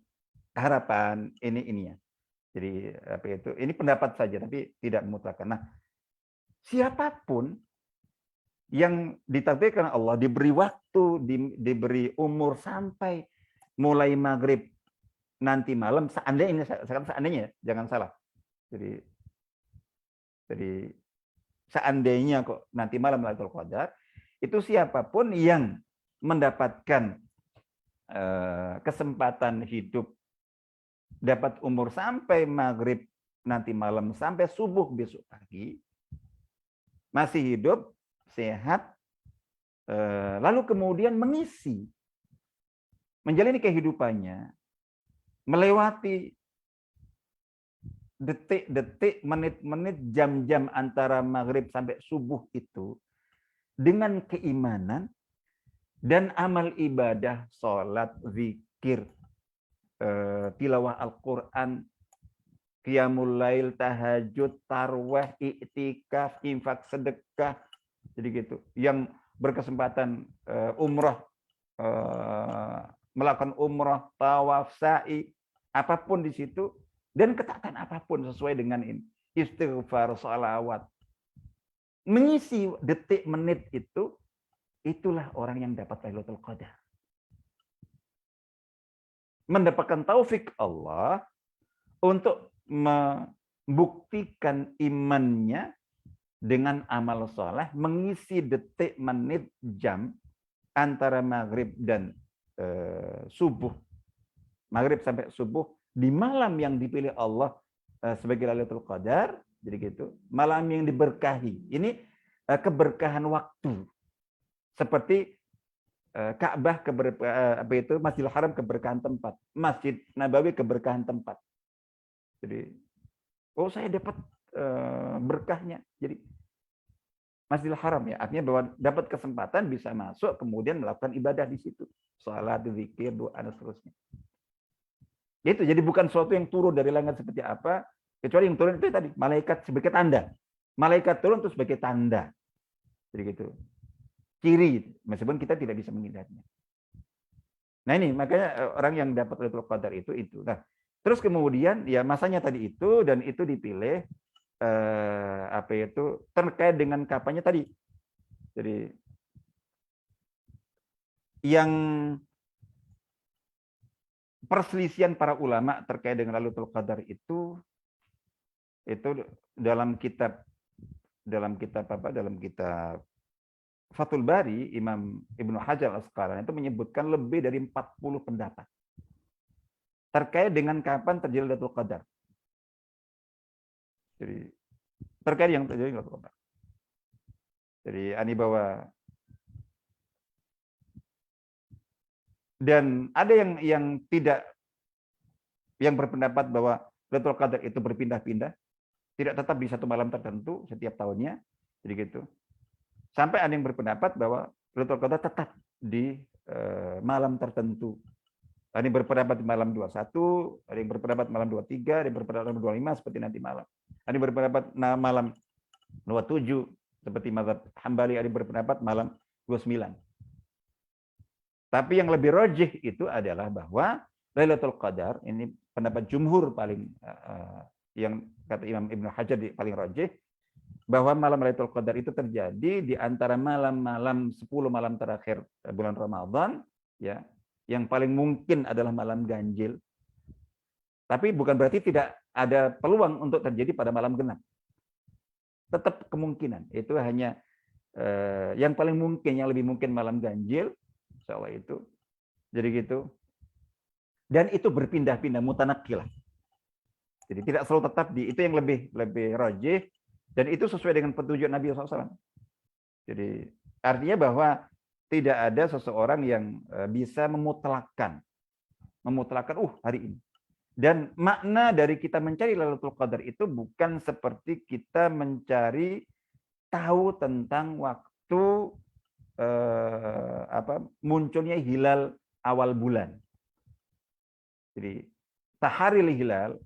harapan, ini ya. Jadi apa itu? Ini pendapat saja, tapi tidak mutlak. Nah, siapapun yang ditakdirkan Allah diberi waktu, diberi umur sampai mulai maghrib nanti malam, seandainya, jangan salah. Jadi seandainya kok nanti malam Lailatul Qadar, itu siapapun yang mendapatkan kesempatan hidup, dapat umur sampai maghrib nanti malam, sampai subuh besok pagi, masih hidup, sehat, lalu kemudian mengisi, menjalani kehidupannya, melewati detik-detik, menit-menit, jam-jam antara maghrib sampai subuh itu dengan keimanan dan amal ibadah, sholat, zikir, tilawah Al-Quran, qiyamul lail, tahajud, tarwih, iktikaf, infak, sedekah, jadi gitu. Yang berkesempatan umrah, melakukan umrah, tawaf, sa'i, apapun di situ, dan ketaatan apapun sesuai dengan ini, istighfar, sholawat, mengisi detik menit itu, itulah orang yang dapat Lailatul Qadar. Mendapatkan taufik Allah untuk membuktikan imannya dengan amal soleh, mengisi detik, menit, jam antara maghrib dan subuh, maghrib sampai subuh di malam yang dipilih Allah sebagai Lailatul Qadar, jadi gitu, malam yang diberkahi. Ini keberkahan waktu, seperti Ka'bah apa itu, Masjidil Haram keberkahan tempat, Masjid Nabawi keberkahan tempat. Jadi, oh saya dapat berkahnya. Jadi Masjidil Haram ya, artinya bahwa dapat kesempatan bisa masuk kemudian melakukan ibadah di situ, salat, zikir, doa dan seterusnya. Itu jadi bukan sesuatu yang turun dari langit seperti apa, kecuali yang turun itu tadi malaikat sebagai tanda. Malaikat turun itu sebagai tanda. Jadi gitu. Ciri, meskipun kita tidak bisa menghindarinya. Nah ini makanya orang yang dapat Lailatul Qadar itu. Nah, terus kemudian ya masanya tadi itu, dan itu dipilih apa itu terkait dengan kapannya tadi. Jadi yang perselisihan para ulama terkait dengan Lailatul Qadar itu dalam kitab Fathul Bari, Imam Ibnu Hajar Al-Asqalani itu menyebutkan lebih dari 40 pendapat terkait dengan kapan terjadi Lailatul Qadar. Jadi terkait yang terjadi Lailatul Qadar. Jadi ini bahwa dan ada yang tidak, yang berpendapat bahwa Lailatul Qadar itu berpindah-pindah, tidak tetap di satu malam tertentu setiap tahunnya, jadi gitu. Sampai ada yang berpendapat bahwa Lailatul Qadar tetap di malam tertentu. Ada yang berpendapat di malam 21, ada yang berpendapat malam 23, ada yang berpendapat malam 25 seperti nanti malam. Ada yang berpendapat malam 27 seperti mazhab Hambali, ada yang berpendapat malam 29. Tapi yang lebih rajih itu adalah bahwa Lailatul Qadar, ini pendapat jumhur paling yang kata Imam Ibnu Hajar paling rajih, bahwa malam Lailatul Qadar itu terjadi di antara malam-malam 10 malam terakhir bulan Ramadan, ya. Yang paling mungkin adalah malam ganjil. Tapi bukan berarti tidak ada peluang untuk terjadi pada malam genap. Tetap kemungkinan. Itu hanya yang paling mungkin, yang lebih mungkin malam ganjil, insyaallah itu. Jadi gitu. Dan itu berpindah-pindah, mutanakilah. Jadi tidak selalu tetap di itu, yang lebih rajih. Dan itu sesuai dengan petunjuk Nabi SAW. Jadi artinya bahwa tidak ada seseorang yang bisa memutlakkan hari ini. Dan makna dari kita mencari Lailatul Qadar itu bukan seperti kita mencari tahu tentang waktu munculnya hilal awal bulan. Jadi taharil hilal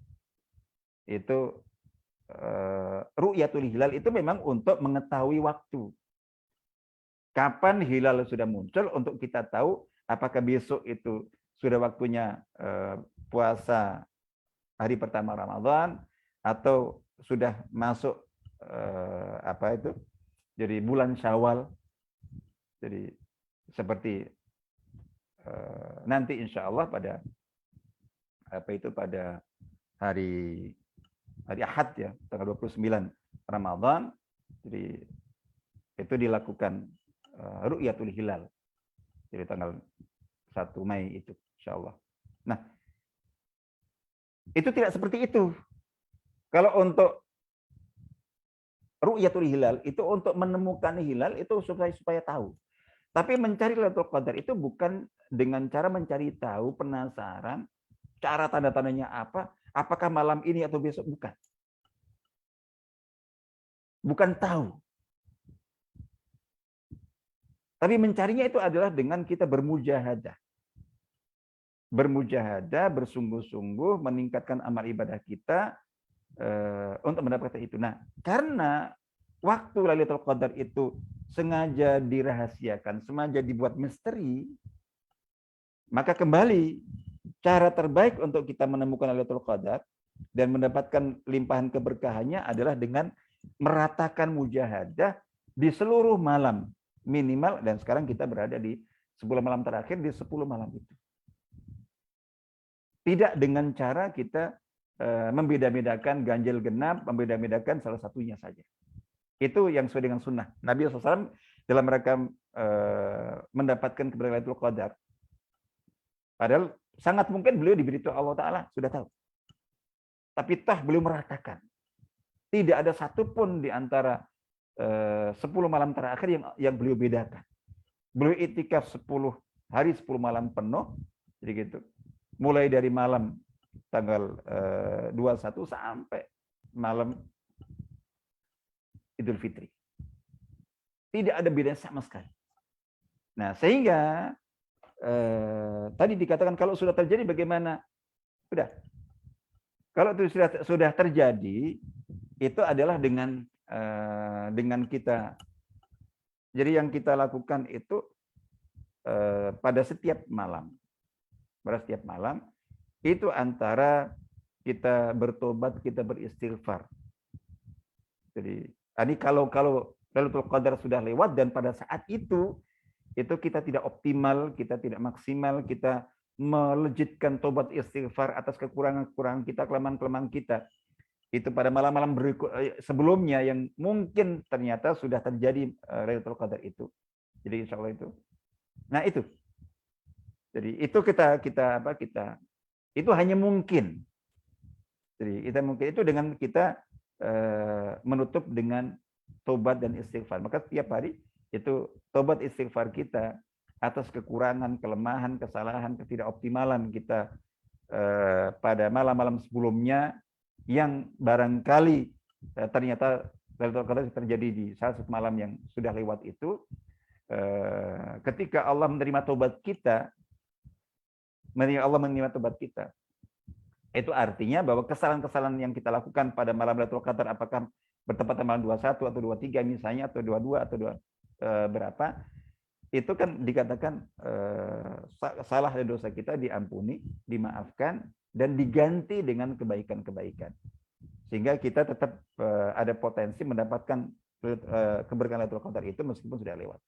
itu ru'yatul hilal itu memang untuk mengetahui waktu. Kapan hilal sudah muncul untuk kita tahu apakah besok itu sudah waktunya puasa hari pertama Ramadan atau sudah masuk jadi bulan Syawal. Jadi seperti nanti insya Allah pada pada hari Ahad ya, tanggal 29 Ramadan. Jadi itu dilakukan ru'yatul hilal. Jadi tanggal 1 Mei itu insya Allah. Nah, itu tidak seperti itu. Kalau untuk ru'yatul hilal itu untuk menemukan hilal itu supaya tahu. Tapi mencari Lailatul Qadar itu bukan dengan cara mencari tahu, penasaran, cara tanda-tandanya apa, apakah malam ini atau besok, bukan. Bukan tahu. Tapi mencarinya itu adalah dengan kita bermujahadah. Bermujahadah, bersungguh-sungguh, meningkatkan amal ibadah kita untuk mendapatkan itu. Nah, karena waktu Lailatul Qadar itu sengaja dirahasiakan, sengaja dibuat misteri, maka kembali cara terbaik untuk kita menemukan Lailatul Qadar dan mendapatkan limpahan keberkahannya adalah dengan meratakan mujahadah di seluruh malam minimal, dan sekarang kita berada di 10 malam terakhir, di 10 malam itu. Tidak dengan cara kita membeda-bedakan ganjil genap, membeda-bedakan salah satunya saja. Itu yang sesuai dengan sunnah. Nabi SAW dalam rangka mendapatkan keberkahan Lailatul Qadar. Padahal sangat mungkin beliau diberitahu Allah Ta'ala, sudah tahu. Tapi toh beliau meratakan. Tidak ada satupun di antara 10 malam terakhir yang beliau bedakan. Beliau itikaf 10 hari 10 malam penuh, jadi gitu. Mulai dari malam tanggal 21 sampai malam Idul Fitri. Tidak ada bedanya sama sekali. Nah, sehingga tadi dikatakan kalau sudah terjadi bagaimana? Sudah. Kalau itu sudah terjadi, itu adalah dengan kita. Jadi yang kita lakukan itu pada setiap malam. Pada setiap malam itu antara kita bertobat, kita beristighfar. Jadi ini kalau Lailatul Qadar sudah lewat dan pada saat itu kita tidak optimal, kita tidak maksimal, kita melejitkan tobat istighfar atas kekurangan-kekurangan kita, kelemahan-kelemahan kita. Itu pada malam-malam sebelumnya yang mungkin ternyata sudah terjadi Lailatul Qadar itu. Jadi insya Allah itu. Nah itu. Jadi itu kita itu hanya mungkin. Jadi kita mungkin itu dengan kita menutup dengan tobat dan istighfar. Maka setiap hari itu tobat istighfar kita atas kekurangan, kelemahan, kesalahan, ketidakoptimalan kita pada malam-malam sebelumnya yang barangkali ternyata Lailatul Qadar terjadi di salah satu malam yang sudah lewat itu. Ketika Allah menerima tobat kita, Allah menerima tobat kita, itu artinya bahwa kesalahan-kesalahan yang kita lakukan pada malam Lailatul Qadar, apakah bertepatan malam 21 atau 23 misalnya, atau 22 atau berapa, itu kan dikatakan salah dan dosa kita diampuni, dimaafkan, dan diganti dengan kebaikan-kebaikan. Sehingga kita tetap ada potensi mendapatkan keberkahan Lailatul Qadar itu meskipun sudah lewat.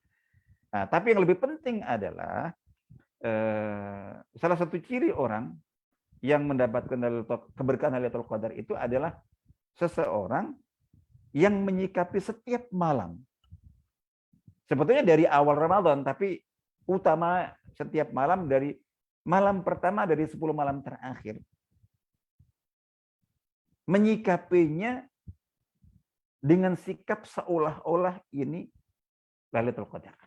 Nah, tapi yang lebih penting adalah salah satu ciri orang yang mendapatkan keberkahan Lailatul Qadar itu adalah seseorang yang menyikapi setiap malam. Sebetulnya dari awal Ramadan, tapi utama setiap malam dari malam pertama dari 10 malam terakhir. Menyikapinya dengan sikap seolah-olah ini Lailatul Qadar.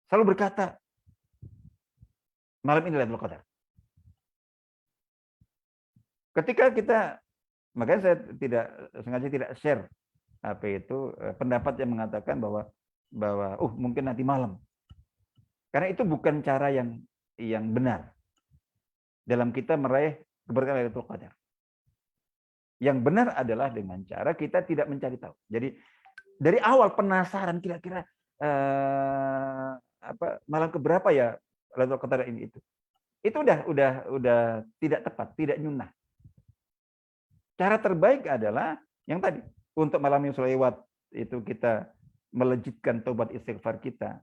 Selalu berkata, malam ini Lailatul Qadar. Ketika kita, makanya saya sengaja tidak share pendapat yang mengatakan bahwa mungkin nanti malam. Karena itu bukan cara yang benar dalam kita meraih keberkahan Lailatul Qadar. Yang benar adalah dengan cara kita tidak mencari tahu. Jadi dari awal penasaran kira-kira malam keberapa ya Lailatul Qadar ini itu. Itu udah tidak tepat, tidak nyunah. Cara terbaik adalah yang tadi, untuk malam yang selewat itu kita melejitkan tobat istighfar kita.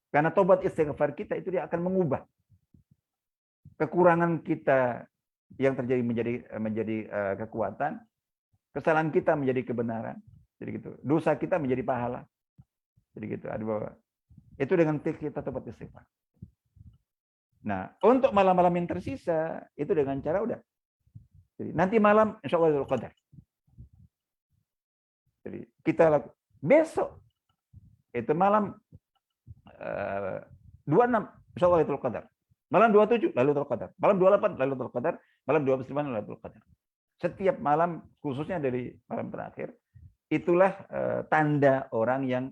Karena tobat istighfar kita itu dia akan mengubah kekurangan kita yang terjadi menjadi kekuatan, kesalahan kita menjadi kebenaran. Jadi gitu. Dosa kita menjadi pahala. Jadi gitu. Itu dengan kita tobat istighfar. Nah, untuk malam-malam yang tersisa itu dengan cara udah. Jadi nanti malam insya Allah Lailatul Qadar. Jadi kita besok itu malam 26 insya Allah Lailatul Qadar. Malam 27 Lailatul Qadar. Malam 28 Lailatul Qadar. Malam 29 Lailatul Qadar. Setiap malam khususnya dari malam terakhir itulah tanda orang yang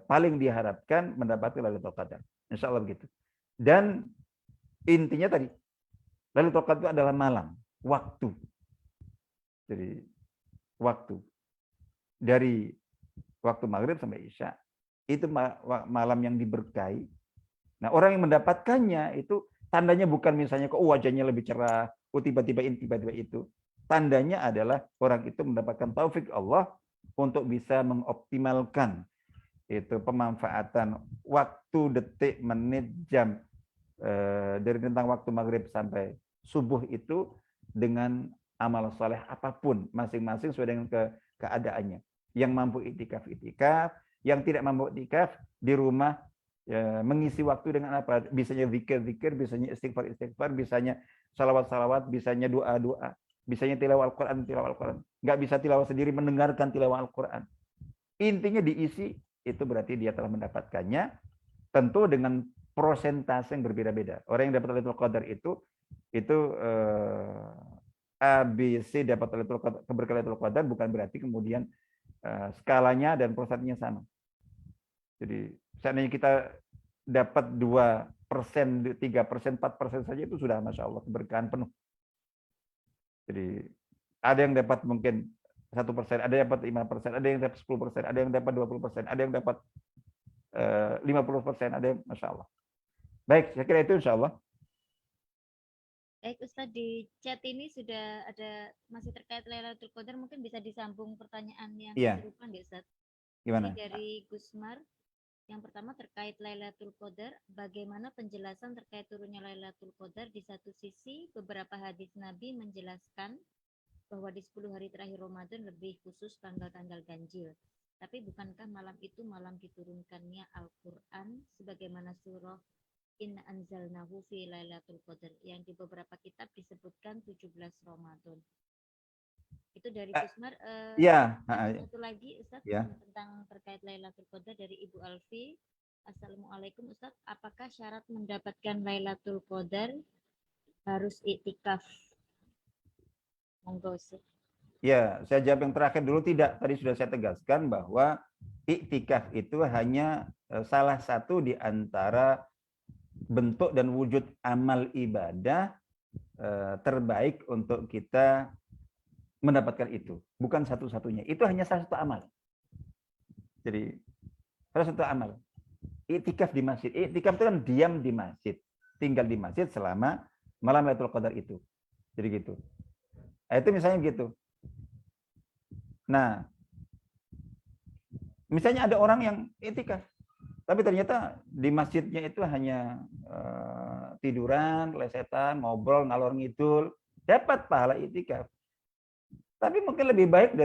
paling diharapkan mendapati Lailatul Qadar. Insya Allah begitu. Dan intinya tadi, Lailatul Qadar itu adalah malam, waktu. Jadi waktu dari waktu maghrib sampai isya itu malam yang diberkahi. Nah, orang yang mendapatkannya itu tandanya bukan misalnya kok wajahnya lebih cerah, tiba-tiba itu. Tandanya adalah orang itu mendapatkan taufik Allah untuk bisa mengoptimalkan itu pemanfaatan waktu, detik, menit, jam dari tentang waktu maghrib sampai subuh itu dengan amal soleh apapun, masing-masing sesuai dengan keadaannya. Yang mampu iktikaf, yang tidak mampu iktikaf di rumah mengisi waktu dengan apa? Bisanya zikir, bisanya istighfar, bisanya salawat, bisanya doa, bisanya tilawah Al-Quran. Nggak bisa tilawah sendiri, mendengarkan tilawah Al-Quran. Intinya diisi, itu berarti dia telah mendapatkannya, tentu dengan prosentase yang berbeda-beda. Orang yang dapat Lailatul Qadar itu ABC dapat keberkahan Lailatul Qadar bukan berarti kemudian skalanya dan prosentnya sama. Jadi seandainya kita dapat 2%, 3%, 4% saja itu sudah Masya Allah keberkahan penuh. Jadi ada yang dapat mungkin 1%, ada yang dapat 5%, ada yang dapat 10%, ada yang dapat 20%, ada yang dapat 50%, ada yang Masya Allah. Baik, saya kira itu insya Allah. Baik Ustadz, di chat ini sudah ada masih terkait Lailatul Qadar, mungkin bisa disambung pertanyaan yang serupa nggak Ustadz? Gimana? Ini dari Gusmar. Yang pertama terkait Lailatul Qadar, bagaimana penjelasan terkait turunnya Lailatul Qadar? Di satu sisi beberapa hadis Nabi menjelaskan bahwa di 10 hari terakhir Ramadan lebih khusus tanggal-tanggal ganjil. Tapi bukankah malam itu malam diturunkannya Al-Quran sebagaimana surah Inna anzalnahu fi Lailatul Qadar yang di beberapa kitab disebutkan 17 Ramadan. Itu dari Gusmar. Satu lagi Ustadz tentang terkait Lailatul Qadar dari Ibu Alfi. Assalamualaikum Ustadz, apakah syarat mendapatkan Lailatul Qadar harus iktikaf? Monggo Ustadz. Ya, saya jawab yang terakhir dulu. Tidak, tadi sudah saya tegaskan bahwa iktikaf itu hanya salah satu di antara bentuk dan wujud amal ibadah terbaik untuk kita mendapatkan itu. Bukan satu-satunya. Itu hanya salah satu amal. Jadi, salah satu amal. Iktikaf di masjid. Iktikaf itu kan diam di masjid. Tinggal di masjid selama malam Lailatul Qadar itu. Jadi gitu. Itu misalnya gitu. Nah, misalnya ada orang yang iktikaf. Tapi ternyata di masjidnya itu hanya tiduran, lesetan, ngobrol, ngalor ngidul, dapat pahala iktikaf. Tapi mungkin lebih baik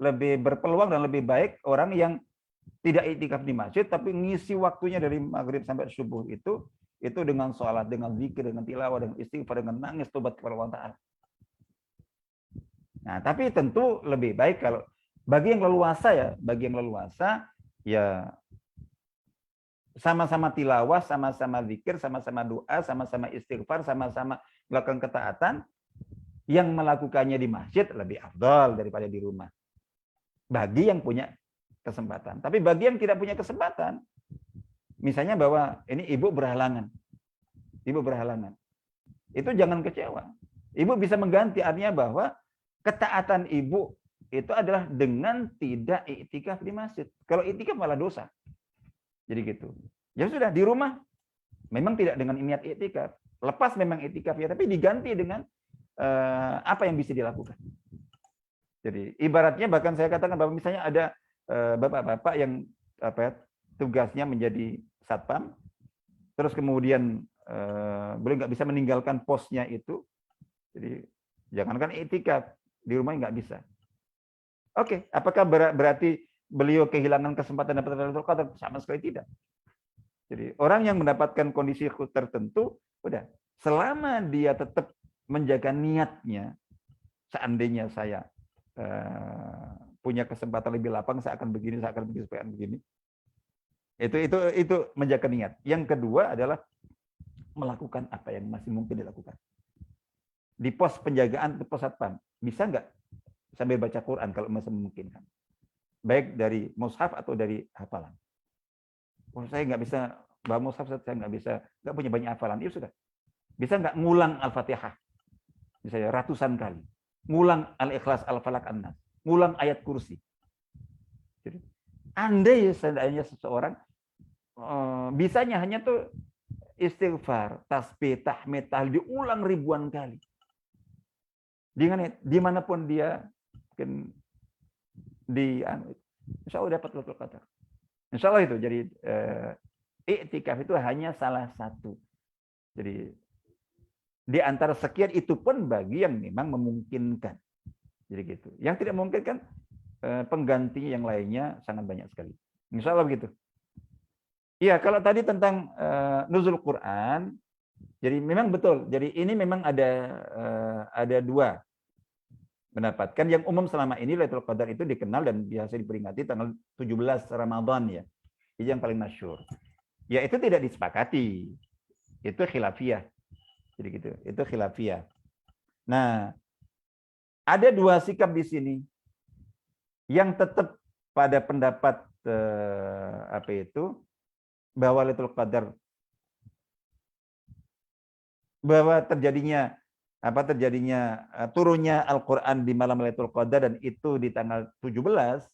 lebih berpeluang dan lebih baik orang yang tidak iktikaf di masjid tapi ngisi waktunya dari maghrib sampai subuh itu dengan sholat, dengan zikir, dengan tilawah, dengan istighfar, dengan nangis tobat kepada Allah Ta'ala. Nah, tapi tentu lebih baik kalau bagi yang leluasa ya sama-sama tilawah, sama-sama zikir, sama-sama doa, sama-sama istighfar, sama-sama melakukan ketaatan, yang melakukannya di masjid lebih afdal daripada di rumah. Bagi yang punya kesempatan. Tapi bagi yang tidak punya kesempatan, misalnya bahwa ini ibu berhalangan. Itu jangan kecewa. Ibu bisa mengganti, artinya bahwa ketaatan ibu itu adalah dengan tidak iktikaf di masjid. Kalau iktikaf malah dosa. Jadi gitu. Ya sudah di rumah memang tidak dengan niat iktikaf. Lepas memang iktikaf ya, tapi diganti dengan apa yang bisa dilakukan. Jadi ibaratnya bahkan saya katakan bahwa misalnya ada bapak-bapak yang tugasnya menjadi satpam, terus kemudian beliau nggak bisa meninggalkan posnya itu. Jadi jangankan iktikaf, di rumah nggak bisa. Oke, apakah berarti beliau kehilangan kesempatan dapat Lailatul Qadar? Sama sekali tidak. Jadi orang yang mendapatkan kondisi tertentu, udah selama dia tetap menjaga niatnya, seandainya saya punya kesempatan lebih lapang, saya akan begini, saya akan begini, saya akan begini. Itu menjaga niat. Yang kedua adalah melakukan apa yang masih mungkin dilakukan. Di pos penjagaan, di pos satpam, bisa nggak sambil baca Quran kalau masih memungkinkan? Baik dari mushaf atau dari hafalan. Oh, saya nggak bisa bawa mushaf, saya nggak punya banyak hafalan. Ya sudah. Bisa nggak ngulang Al-Fatihah? Misalnya ratusan kali. Ngulang Al-Ikhlas, Al-Falaq, An-Nas. Ngulang ayat kursi. Jadi, andai seandainya seseorang bisanya hanya tuh istighfar, tasbih, tahmid, tahlil diulang ribuan kali. Dimanapun dia mungkin insya Allah dapat Lailatul Qadar. Insya Allah itu. Jadi iktikaf itu hanya salah satu. Jadi di antara sekian itu pun bagi yang memang memungkinkan. Jadi gitu. Yang tidak memungkinkan penggantinya yang lainnya sangat banyak sekali. Insya Allah begitu. Iya, kalau tadi tentang nuzul Quran, jadi memang betul. Jadi ini memang ada dua mendapatkan. Yang umum selama ini Lailatul Qadar itu dikenal dan biasa diperingati tanggal 17 Ramadan ya. Itu yang paling masyhur. Ya itu tidak disepakati. Itu khilafiyah. Jadi gitu. Itu khilafiyah. Nah, ada dua sikap di sini yang tetap pada pendapat bahwa Lailatul Qadar, bahwa terjadinya turunnya Al-Qur'an di malam Lailatul Qadar dan itu di tanggal 17.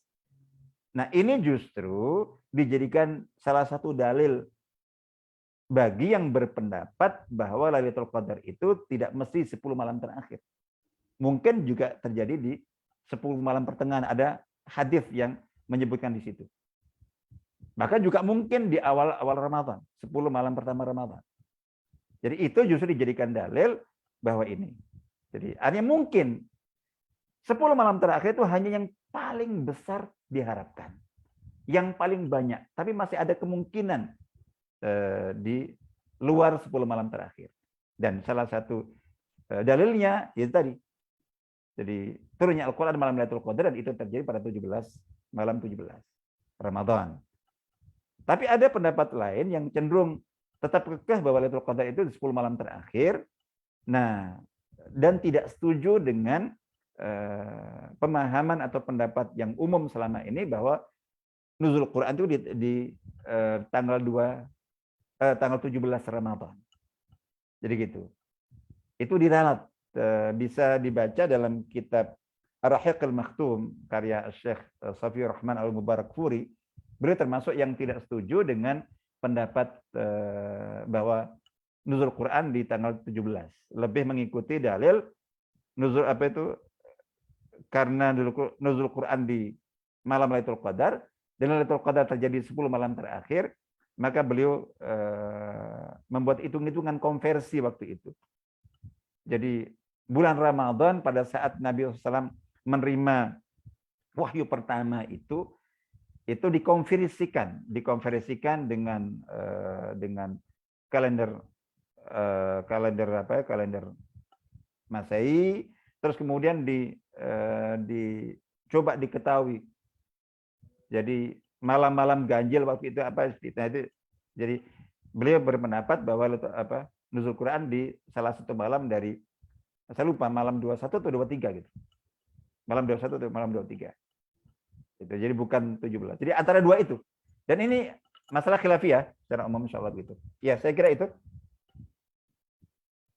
Nah, ini justru dijadikan salah satu dalil bagi yang berpendapat bahwa Lailatul Qadar itu tidak mesti 10 malam terakhir. Mungkin juga terjadi di 10 malam pertengahan, ada hadis yang menyebutkan di situ. Bahkan juga mungkin di awal Ramadan, 10 malam pertama Ramadan. Jadi itu justru dijadikan dalil bahwa ini. Jadi hanya mungkin 10 malam terakhir itu hanya yang paling besar diharapkan. Yang paling banyak. Tapi masih ada kemungkinan di luar 10 malam terakhir. Dan salah satu dalilnya itu tadi. Jadi turunnya Al-Quran malam Lailatul Qadar dan itu terjadi pada malam 17 Ramadan. Tapi ada pendapat lain yang cenderung tetap kekeh bahwa Lailatul Qadar itu di 10 malam terakhir. Nah, dan tidak setuju dengan pemahaman atau pendapat yang umum selama ini bahwa nuzul Quran itu di tanggal 17 Ramadan. Jadi gitu. Itu diralat, bisa dibaca dalam kitab Ar-Rahiq Al-Maktum karya Syekh Safiur Rahman Al-Mubarakfuri. Beliau termasuk yang tidak setuju dengan pendapat bahwa nuzul Quran di tanggal 17. Lebih mengikuti dalil nuzul karena nuzul Quran di malam Lailatul Qadar dan Lailatul Qadar terjadi 10 malam terakhir, maka beliau membuat hitung-hitungan konversi waktu itu. Jadi bulan Ramadan pada saat Nabi SAW menerima wahyu pertama itu dikonversikan dengan kalender Masehi, terus kemudian dicoba diketahui. Jadi malam-malam ganjil waktu itu jadi beliau berpendapat bahwa nuzul Quran di salah satu malam dari, saya lupa malam 21 atau 23 gitu. Malam 21 atau malam 23. Itu jadi bukan 17. Jadi antara dua itu. Dan ini masalah khilafiyah secara umum insyaallah gitu. Ya, saya kira itu.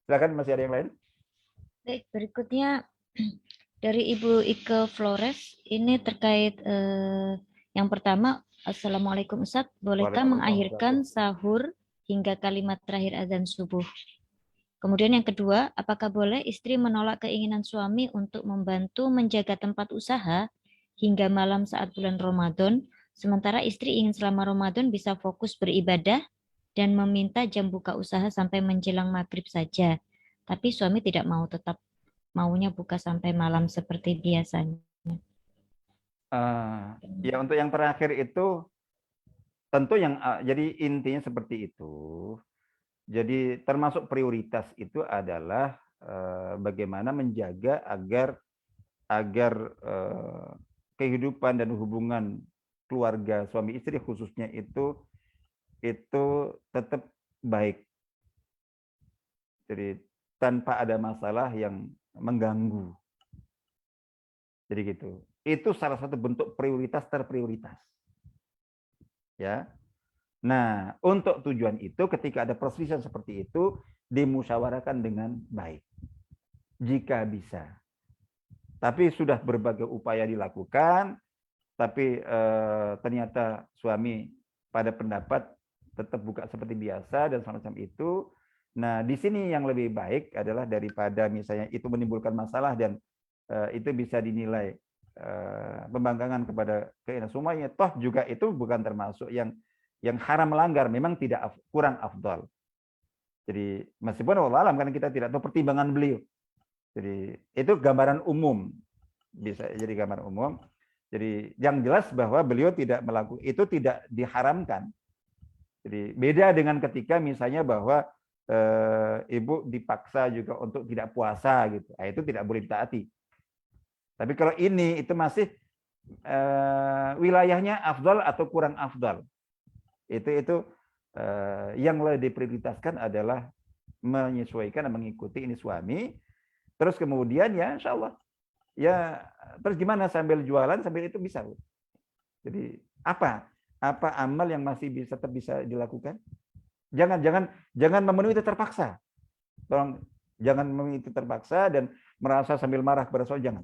Silakan, masih ada yang lain? Baik, berikutnya Dari Ibu Ike Flores, ini terkait yang pertama, Assalamualaikum Ustaz, bolehkah Waalaikumsalam mengakhirkan sahur hingga kalimat terakhir azan subuh? Kemudian yang kedua, apakah boleh istri menolak keinginan suami untuk membantu menjaga tempat usaha hingga malam saat bulan Ramadan, sementara istri ingin selama Ramadan bisa fokus beribadah dan meminta jam buka usaha sampai menjelang maghrib saja. Tapi suami tidak mau, tetap maunya buka sampai malam seperti biasanya. Ya untuk yang terakhir itu tentu yang jadi intinya seperti itu. Jadi termasuk prioritas itu adalah bagaimana menjaga agar kehidupan dan hubungan keluarga suami istri khususnya itu tetap baik. Jadi tanpa ada masalah yang mengganggu. Jadi gitu. Itu salah satu bentuk prioritas terprioritas. Ya. Nah, untuk tujuan itu ketika ada perselisihan seperti itu dimusyawarahkan dengan baik. Jika bisa. Tapi sudah berbagai upaya dilakukan, tapi ternyata suami pada pendapat tetap buka seperti biasa dan semacam itu. Nah, di sini yang lebih baik adalah daripada misalnya itu menimbulkan masalah dan itu bisa dinilai pembangkangan kepada keinginan semuanya. Toh juga itu bukan termasuk yang haram melanggar, memang tidak kurang afdal. Jadi meskipun wallah alam karena kita tidak tahu pertimbangan beliau. Jadi itu gambaran umum, bisa jadi gambaran umum. Jadi yang jelas bahwa beliau tidak melakukan itu, tidak diharamkan. Jadi beda dengan ketika misalnya bahwa ibu dipaksa juga untuk tidak puasa gitu, nah, itu tidak boleh ditaati. Tapi kalau ini itu masih wilayahnya afdal atau kurang afdal. Itu yang lebih diprioritaskan adalah menyesuaikan dan mengikuti ini suami. Terus kemudian ya insya Allah ya terus gimana sambil jualan sambil itu bisa. Jadi apa amal yang masih tetap bisa dilakukan? Jangan memenuhi itu terpaksa. Tolong jangan memenuhi itu terpaksa dan merasa sambil marah kepada suami, jangan.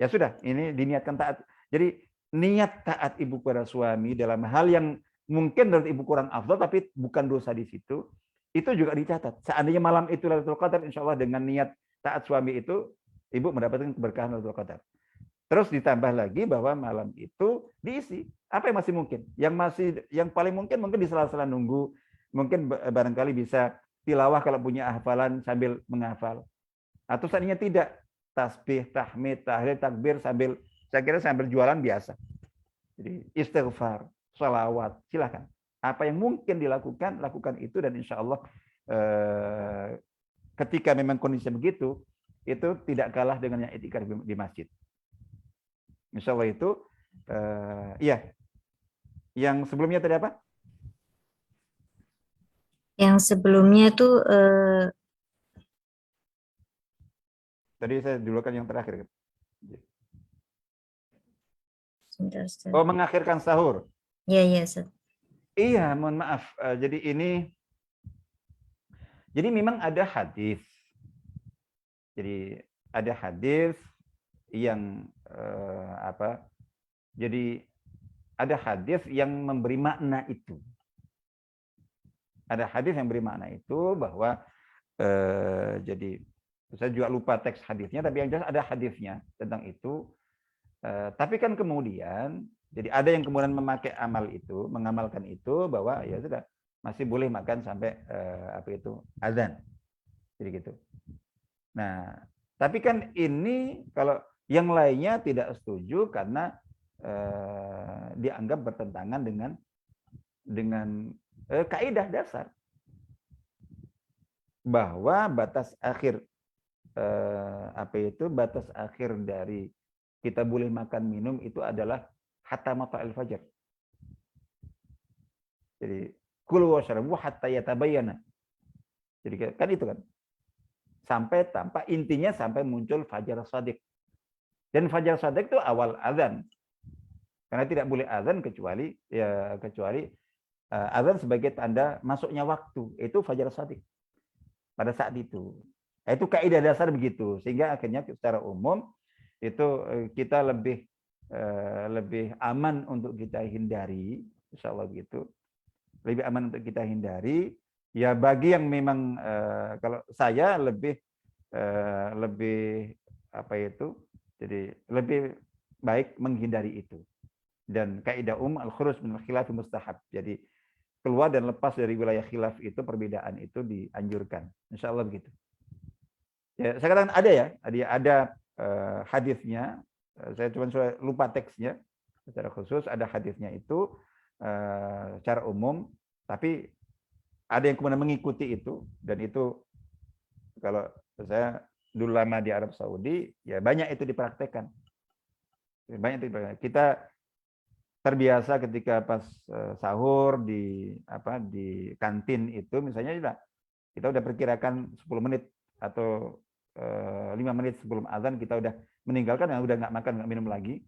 Ya sudah, ini diniatkan taat. Jadi niat taat ibu kepada suami dalam hal yang mungkin menurut ibu kurang afdal tapi bukan dosa di situ, itu juga dicatat. Seandainya malam itu Lailatul Qadar, insya Allah dengan niat taat suami itu ibu mendapatkan keberkahan Lailatul Qadar. Terus ditambah lagi bahwa malam itu diisi apa yang masih mungkin, yang paling mungkin di sela-sela nunggu, mungkin barangkali bisa tilawah kalau punya hafalan sambil menghafal, atau seandainya tidak, tasbih, tahmid, tahlil, takbir sambil, saya kira sambil jualan biasa. Jadi istighfar, sholawat, silakan. Apa yang mungkin dilakukan, lakukan itu, dan insya Allah ketika memang kondisi begitu, itu tidak kalah dengan yang itikaf di masjid. Insya Allah itu, iya. Yang sebelumnya tadi apa? Yang sebelumnya itu tadi saya dulukan yang terakhir. sebentar, Ustaz. Oh, mengakhirkan sahur. Ya, Ustaz. Iya, mohon maaf. Jadi memang ada hadis. Jadi ada hadis yang Jadi ada hadis yang memberi makna itu. Ada hadis yang memberi makna itu bahwa jadi saya juga lupa teks hadisnya, tapi yang jelas ada hadisnya tentang itu. Tapi kan kemudian, jadi ada yang kemudian memakai amal itu, mengamalkan itu bahwa ya sudah masih boleh makan sampai azan. Jadi gitu. Nah, tapi kan ini kalau yang lainnya tidak setuju karena dianggap bertentangan dengan kaidah dasar bahwa batas akhir batas akhir dari kita boleh makan minum itu adalah hatta matla'il fajar. Jadi kulu washrabu hatta yatabayyana. Jadi kan itu kan. Sampai tanpa intinya sampai muncul fajar shadiq. Dan fajar shadiq itu awal azan. Karena tidak boleh azan kecuali azan sebagai tanda masuknya waktu. Itu fajar shadiq. Pada saat itu. Itu kaidah dasar begitu. Sehingga akhirnya secara umum itu kita lebih aman untuk kita hindari, insya Allah gitu. Lebih aman untuk kita hindari. Ya bagi yang memang kalau saya lebih apa itu, jadi lebih baik menghindari itu. Dan kaidah al-khuruj min al-khilaf mustahab. Jadi keluar dan lepas dari wilayah khilaf itu, perbedaan itu dianjurkan. Insya Allah begitu. Ya, saya katakan ada hadisnya. Saya cuma lupa teksnya. Secara khusus ada hadisnya itu secara umum, tapi ada yang kemudian mengikuti itu, dan itu kalau saya dulu lama di Arab Saudi, ya banyak itu dipraktekkan. Banyak itu dipraktekkan. Kita terbiasa ketika pas sahur di kantin itu misalnya kita udah perkirakan 10 menit atau 5 menit sebelum azan kita udah meninggalkan, udah nggak makan, nggak minum lagi.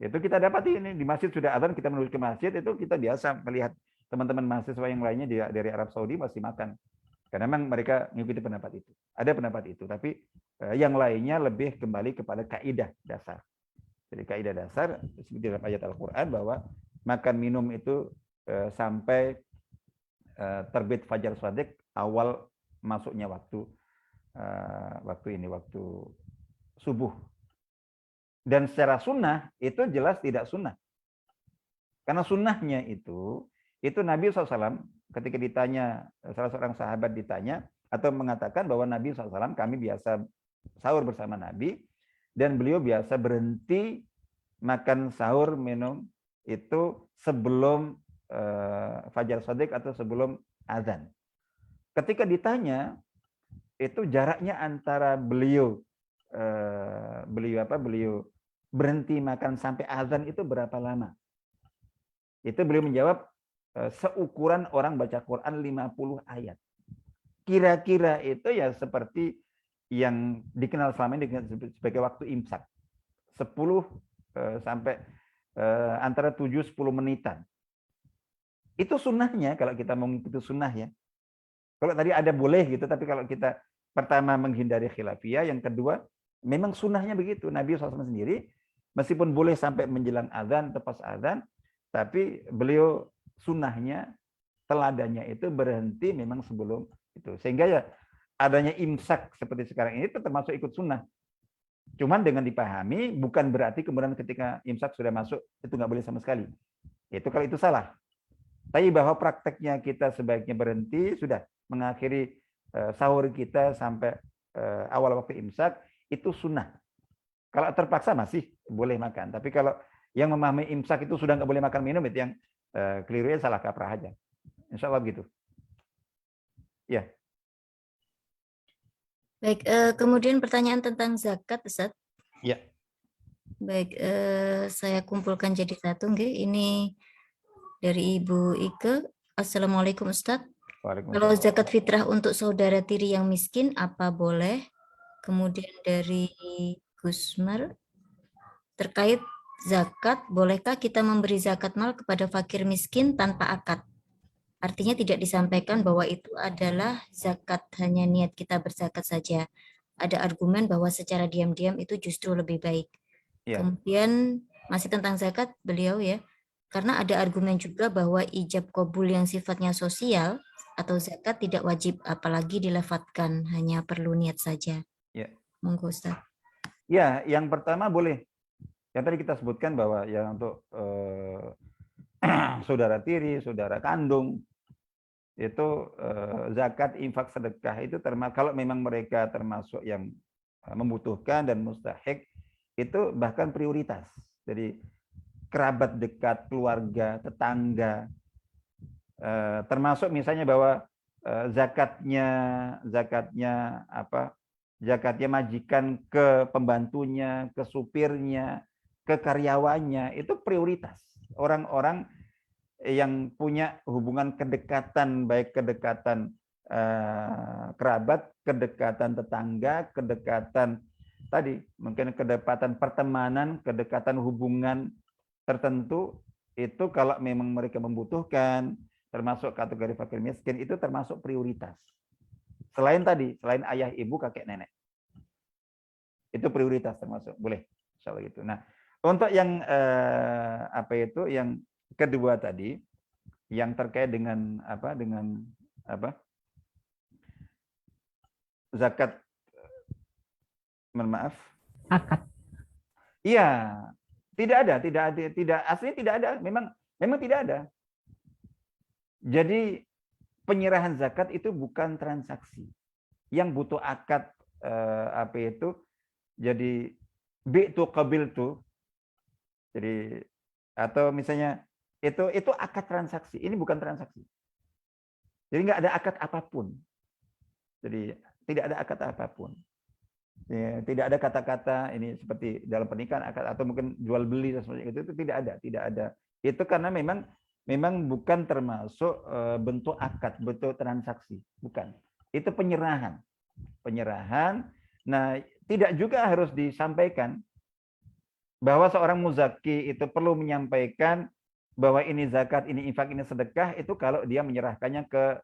Itu kita dapati ini di masjid sudah azan, kita menuju ke masjid, itu kita biasa melihat teman-teman mahasiswa yang lainnya dari Arab Saudi masih makan. Karena memang mereka mengikuti pendapat itu. Ada pendapat itu, tapi yang lainnya lebih kembali kepada kaidah dasar. Jadi kaidah dasar seperti dalam ayat Al-Qur'an bahwa makan minum itu sampai terbit fajar shadiq, awal masuknya waktu subuh. Dan secara sunnah itu jelas tidak sunnah. Karena sunnahnya itu Nabi SAW ketika ditanya, salah seorang sahabat ditanya atau mengatakan bahwa Nabi SAW, kami biasa sahur bersama Nabi, dan beliau biasa berhenti makan sahur minum itu sebelum fajar shadiq atau sebelum azan. Ketika ditanya, itu jaraknya antara beliau berhenti makan sampai azan itu berapa lama? Itu beliau menjawab seukuran orang baca Quran 50 ayat. Kira-kira itu ya seperti yang dikenal selama ini sebagai waktu imsak. 10 sampai antara 7-10 menitan. Itu sunnahnya kalau kita mau mengikuti sunnah ya. Kalau tadi ada boleh gitu, tapi kalau kita pertama menghindari khilafiyah, yang kedua memang sunnahnya begitu. Nabi SAW sendiri meskipun boleh sampai menjelang azan, tepas azan, tapi beliau sunnahnya, teladannya itu berhenti memang sebelum itu. Sehingga ya adanya imsak seperti sekarang ini itu termasuk ikut sunnah. Cuman dengan dipahami bukan berarti kemudian ketika imsak sudah masuk itu nggak boleh sama sekali. Itu kalau itu salah. Tapi bahwa prakteknya kita sebaiknya berhenti, sudah mengakhiri sahur kita sampai awal waktu imsak, itu sunnah. Kalau terpaksa masih boleh makan. Tapi kalau yang memahami imsak itu sudah nggak boleh makan minum, itu yang kelirunya salah kaprah aja. Insya Allah begitu. Ya. Baik, kemudian pertanyaan tentang zakat, Ustaz. Ya. Baik, saya kumpulkan jadi satu. Ini dari Ibu Ike. Assalamualaikum Ustaz. Kalau zakat fitrah untuk saudara tiri yang miskin, apa boleh? Kemudian dari Gusmar, terkait zakat, bolehkah kita memberi zakat mal kepada fakir miskin tanpa akad? Artinya tidak disampaikan bahwa itu adalah zakat, hanya niat kita berzakat saja. Ada argumen bahwa secara diam-diam itu justru lebih baik. Ya. Kemudian masih tentang zakat beliau ya, karena ada argumen juga bahwa ijab qabul yang sifatnya sosial atau zakat tidak wajib, apalagi dilafatkan, hanya perlu niat saja. Ya. Monggo Ustaz. Ya, yang pertama boleh. Yang tadi kita sebutkan bahwa ya untuk saudara tiri, saudara kandung, itu zakat, infak, sedekah itu termasuk, kalau memang mereka termasuk yang membutuhkan dan mustahik, itu bahkan prioritas. Jadi kerabat dekat, keluarga, tetangga, termasuk misalnya bahwa zakatnya majikan ke pembantunya, ke supirnya, ke karyawannya, itu prioritas. Orang-orang yang punya hubungan kedekatan, baik kedekatan kerabat, kedekatan tetangga, kedekatan tadi, mungkin kedekatan pertemanan, kedekatan hubungan tertentu, itu kalau memang mereka membutuhkan, termasuk kategori fakir miskin, itu termasuk prioritas. Selain tadi, selain ayah, ibu, kakek, nenek. itu prioritas termasuk, boleh insyaallah gitu. Nah, untuk yang yang kedua tadi, yang terkait dengan zakat, mohon maaf. Akad. Iya, tidak aslinya tidak ada, memang tidak ada. Jadi penyerahan zakat itu bukan transaksi. Yang butuh akad jadi bi'tu qabiltu. Jadi atau misalnya itu akad transaksi, ini bukan transaksi. Jadi nggak ada akad apapun. Jadi tidak ada akad apapun. Ya, tidak ada kata-kata ini seperti dalam pernikahan akad atau mungkin jual beli dan sebagainya itu tidak ada. Itu karena memang bukan termasuk bentuk akad, bentuk transaksi, bukan. Itu penyerahan. Nah, tidak juga harus disampaikan bahwa seorang muzaki itu perlu menyampaikan bahwa ini zakat, ini infak, ini sedekah itu kalau dia menyerahkannya ke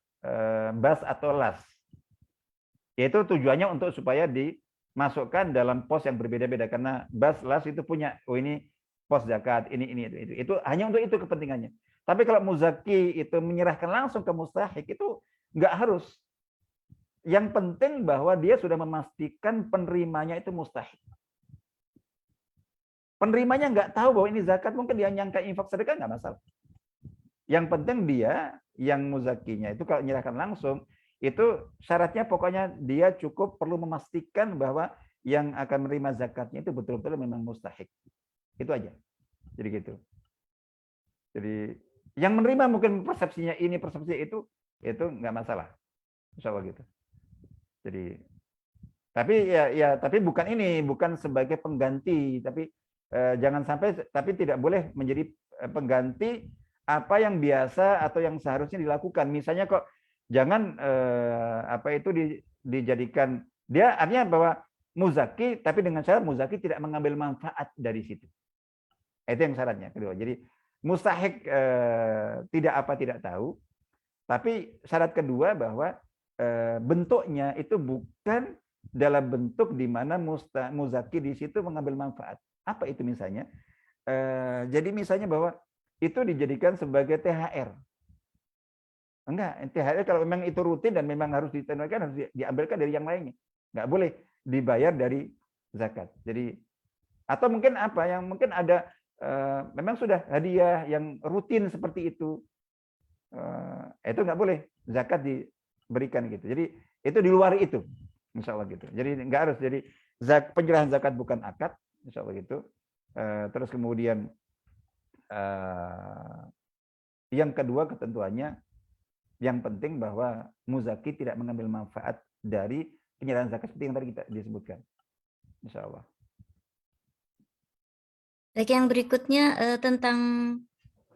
bas atau las. Yaitu tujuannya untuk supaya dimasukkan dalam pos yang berbeda-beda karena bas las itu punya ini pos zakat, ini itu. Itu hanya untuk itu kepentingannya. Tapi kalau muzaki itu menyerahkan langsung ke mustahik itu nggak harus. Yang penting bahwa dia sudah memastikan penerimanya itu mustahik. Penerimanya nggak tahu bahwa ini zakat, mungkin dia nyangka infak sedekah nggak masalah. Yang penting dia yang muzakinya itu kalau menyerahkan langsung itu syaratnya pokoknya dia cukup perlu memastikan bahwa yang akan menerima zakatnya itu betul-betul memang mustahik. Itu aja. Jadi gitu. Jadi yang menerima mungkin persepsinya ini, persepsinya itu nggak masalah. Insya Allah gitu. Jadi tapi bukan sebagai pengganti, tapi jangan sampai tidak boleh menjadi pengganti apa yang biasa atau yang seharusnya dilakukan. Misalnya kok jangan dijadikan dia artinya bahwa muzaki tapi dengan syarat muzaki tidak mengambil manfaat dari situ. Itu yang syaratnya kedua. Jadi mustahik tidak tahu, tapi syarat kedua bahwa bentuknya itu bukan dalam bentuk di mana muzaki di situ mengambil manfaat. Apa itu misalnya? Jadi misalnya bahwa itu dijadikan sebagai THR. Enggak, THR kalau memang itu rutin dan memang harus ditunaikan harus diambilkan dari yang lainnya. Enggak boleh dibayar dari zakat. Jadi atau mungkin apa yang mungkin ada memang sudah hadiah yang rutin seperti itu. Itu enggak boleh zakat diberikan gitu. Jadi itu di luar itu. Insya Allah gitu. Jadi enggak harus jadi penyerahan zakat bukan akad, insya Allah gitu. Terus kemudian yang kedua ketentuannya yang penting bahwa muzaki tidak mengambil manfaat dari penyerahan zakat seperti yang tadi kita disebutkan. Insya Allah. Baik, yang berikutnya tentang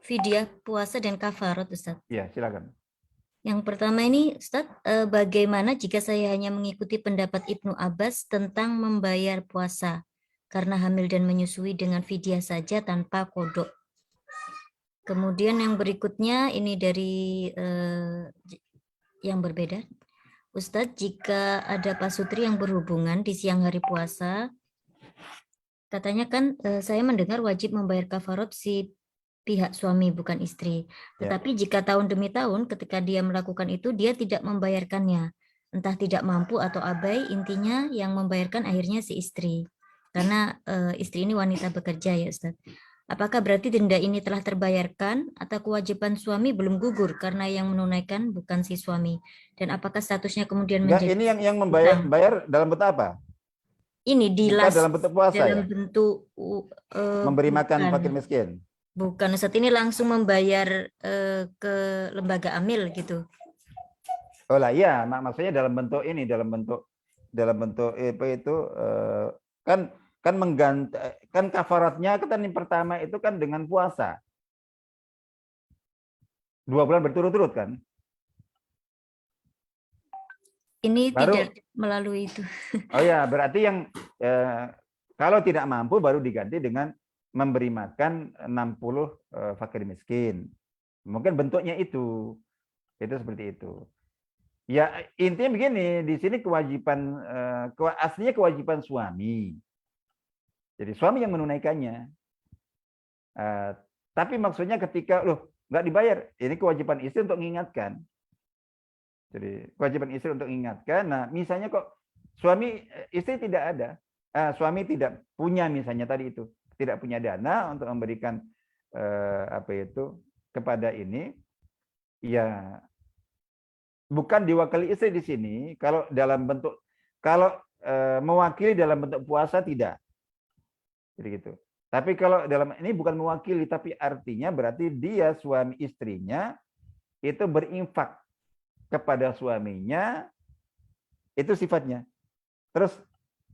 fidyah puasa dan kafarat, Ustaz. Iya, silakan. Yang pertama ini, Ustaz, bagaimana jika saya hanya mengikuti pendapat Ibnu Abbas tentang membayar puasa karena hamil dan menyusui dengan fidyah saja tanpa kodok? Kemudian yang berikutnya ini dari yang berbeda. Ustadz, jika ada pasutri yang berhubungan di siang hari puasa, katanya kan saya mendengar wajib membayar kafarat si pihak suami bukan istri. Tetapi jika tahun demi tahun ketika dia melakukan itu dia tidak membayarkannya. Entah tidak mampu atau abai, intinya yang membayarkan akhirnya si istri. Karena istri ini wanita bekerja ya Ustadz. Apakah berarti denda ini telah terbayarkan atau kewajiban suami belum gugur karena yang menunaikan bukan si suami? Dan apakah statusnya kemudian menjadi... Ini yang membayar dalam bentuk apa? Ini dilas dalam bentuk puasa dalam bentuk memberi makan fakir miskin. Bukan, Ustaz, ini langsung membayar ke lembaga amil gitu. Oh lah iya, maksudnya dalam bentuk ini, dalam bentuk apa itu kan mengganti kan kafaratnya kan yang pertama itu kan dengan puasa 2 bulan berturut-turut kan. Ini baru, tidak melalui itu. Oh ya, berarti yang kalau tidak mampu baru diganti dengan memberi makan 60 fakir miskin. Mungkin bentuknya itu seperti itu. Ya intinya begini, di sini kewajiban aslinya kewajiban suami. Jadi suami yang menunaikannya. Tapi maksudnya ketika loh nggak dibayar, ini kewajiban istri untuk mengingatkan. Jadi kewajiban istri untuk mengingatkan. Nah, misalnya kok suami istri tidak ada, suami tidak punya misalnya tadi itu, tidak punya dana untuk memberikan apa itu kepada ini, ya bukan diwakili istri di sini. Kalau dalam bentuk mewakili dalam bentuk puasa tidak, jadi gitu. Tapi kalau dalam ini bukan mewakili, tapi artinya berarti dia suami istrinya itu berinfak kepada suaminya, itu sifatnya. Terus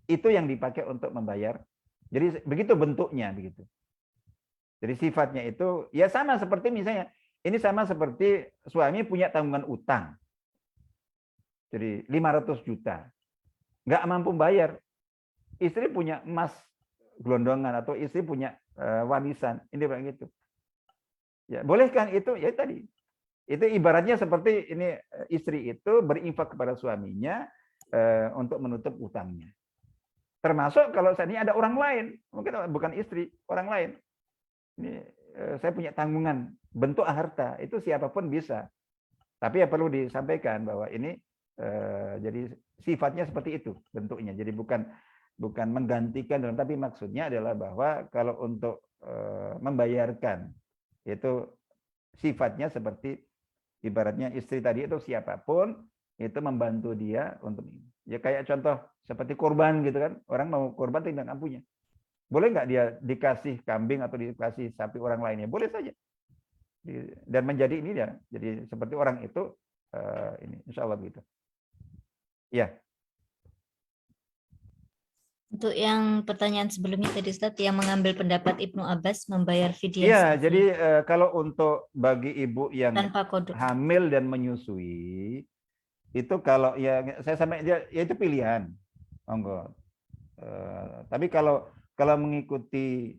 itu yang dipakai untuk membayar. Jadi begitu bentuknya begitu. Jadi sifatnya itu ya sama seperti misalnya ini sama seperti suami punya tanggungan utang. Jadi 500 juta. Nggak mampu bayar. Istri punya emas gelondongan atau istri punya warisan. Ini begitu. Ya, bolehkan itu ya tadi. Itu ibaratnya seperti ini istri itu berinfak kepada suaminya untuk menutup utangnya. Termasuk kalau saat ini ada orang lain, mungkin bukan istri, orang lain. Ini saya punya tanggungan bentuk harta, itu siapapun bisa. Tapi ya perlu disampaikan bahwa ini jadi sifatnya seperti itu bentuknya. Jadi bukan menggantikan, tapi maksudnya adalah bahwa kalau untuk membayarkan itu sifatnya seperti ibaratnya istri tadi itu siapapun itu membantu dia untuk ya kayak contoh seperti kurban gitu kan, orang mau kurban tidak punya, boleh nggak dia dikasih kambing atau dikasih sapi orang lainnya, boleh saja, dan menjadi ini ya, jadi seperti orang itu ini insya Allah gitu ya. Untuk yang pertanyaan sebelumnya tadi Ustaz, yang mengambil pendapat Ibnu Abbas membayar fidyah Iya, sapi jadi kalau untuk bagi ibu yang tanpa kodok. hamil dan menyusui itu kalau ya saya sampai ya itu pilihan, monggo. Tapi kalau mengikuti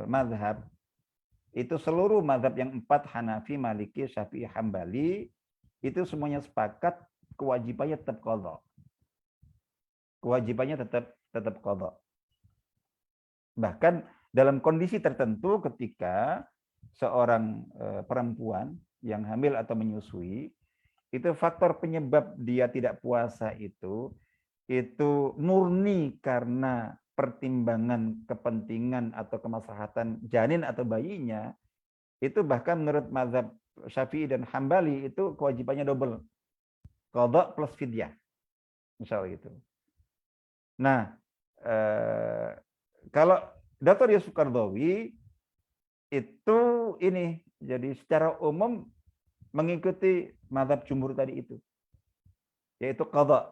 mazhab itu seluruh mazhab yang 4 Hanafi, Maliki, Syafi'i, Hambali itu semuanya sepakat kewajibannya tetap qadha. Kewajibannya tetap qadha. Bahkan dalam kondisi tertentu ketika seorang perempuan yang hamil atau menyusui itu faktor penyebab dia tidak puasa itu murni karena pertimbangan kepentingan atau kemaslahatan janin atau bayinya, itu bahkan menurut mazhab Syafi'i dan Hambali itu kewajibannya double, qadha plus fidyah, misalnya gitu. Nah, kalau Dr. Yusuf Qaradawi itu ini jadi secara umum mengikuti mazhab jumhur tadi itu, yaitu qadha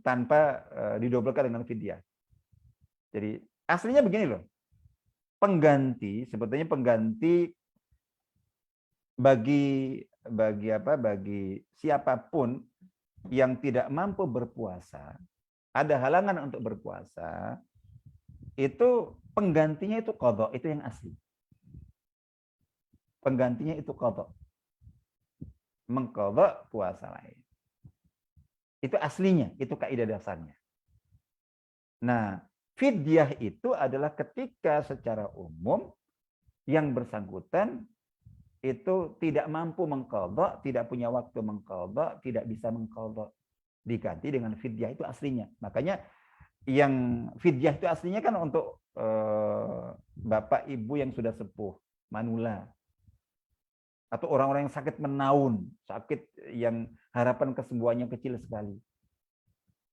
tanpa didobelkan dengan fidyah. Jadi aslinya begini loh, pengganti sebetulnya pengganti bagi siapapun yang tidak mampu berpuasa, ada halangan untuk berpuasa, itu penggantinya itu qadha, itu yang asli. Penggantinya itu qadha, mengqadha puasa lain. Itu aslinya, itu kaidah dasarnya. Nah, fidyah itu adalah ketika secara umum yang bersangkutan itu tidak mampu mengqadha, tidak punya waktu mengqadha, tidak bisa mengqadha, diganti dengan fidyah, itu aslinya. Makanya yang fidyah itu aslinya kan untuk bapak ibu yang sudah sepuh, manula, atau orang-orang yang sakit menaun, sakit yang harapan kesembuhannya kecil sekali.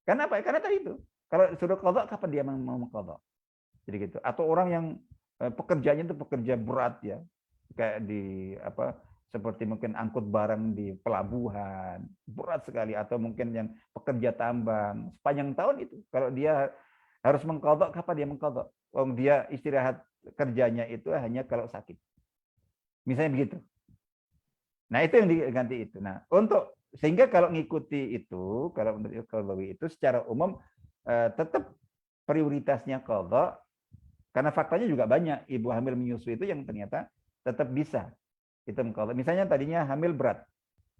Karena apa? Karena tadi itu. Kalau sudah qadha, kapan dia mau mengqadha? Jadi gitu. Atau orang yang pekerjaannya itu pekerja berat ya, kayak di seperti mungkin angkut barang di pelabuhan, berat sekali, atau mungkin yang pekerja tambang sepanjang tahun itu. Kalau dia harus mengqadha, kapan dia mengqadha? Dia istirahat kerjanya itu hanya kalau sakit. Misalnya begitu. Nah, itu yang diganti itu. Nah, sehingga kalau ngikuti itu, kalau menurut Qaradawi itu secara umum tetap prioritasnya qadha, karena faktanya juga banyak ibu hamil menyusui itu yang ternyata tetap bisa itu mengqadha. Misalnya tadinya hamil berat,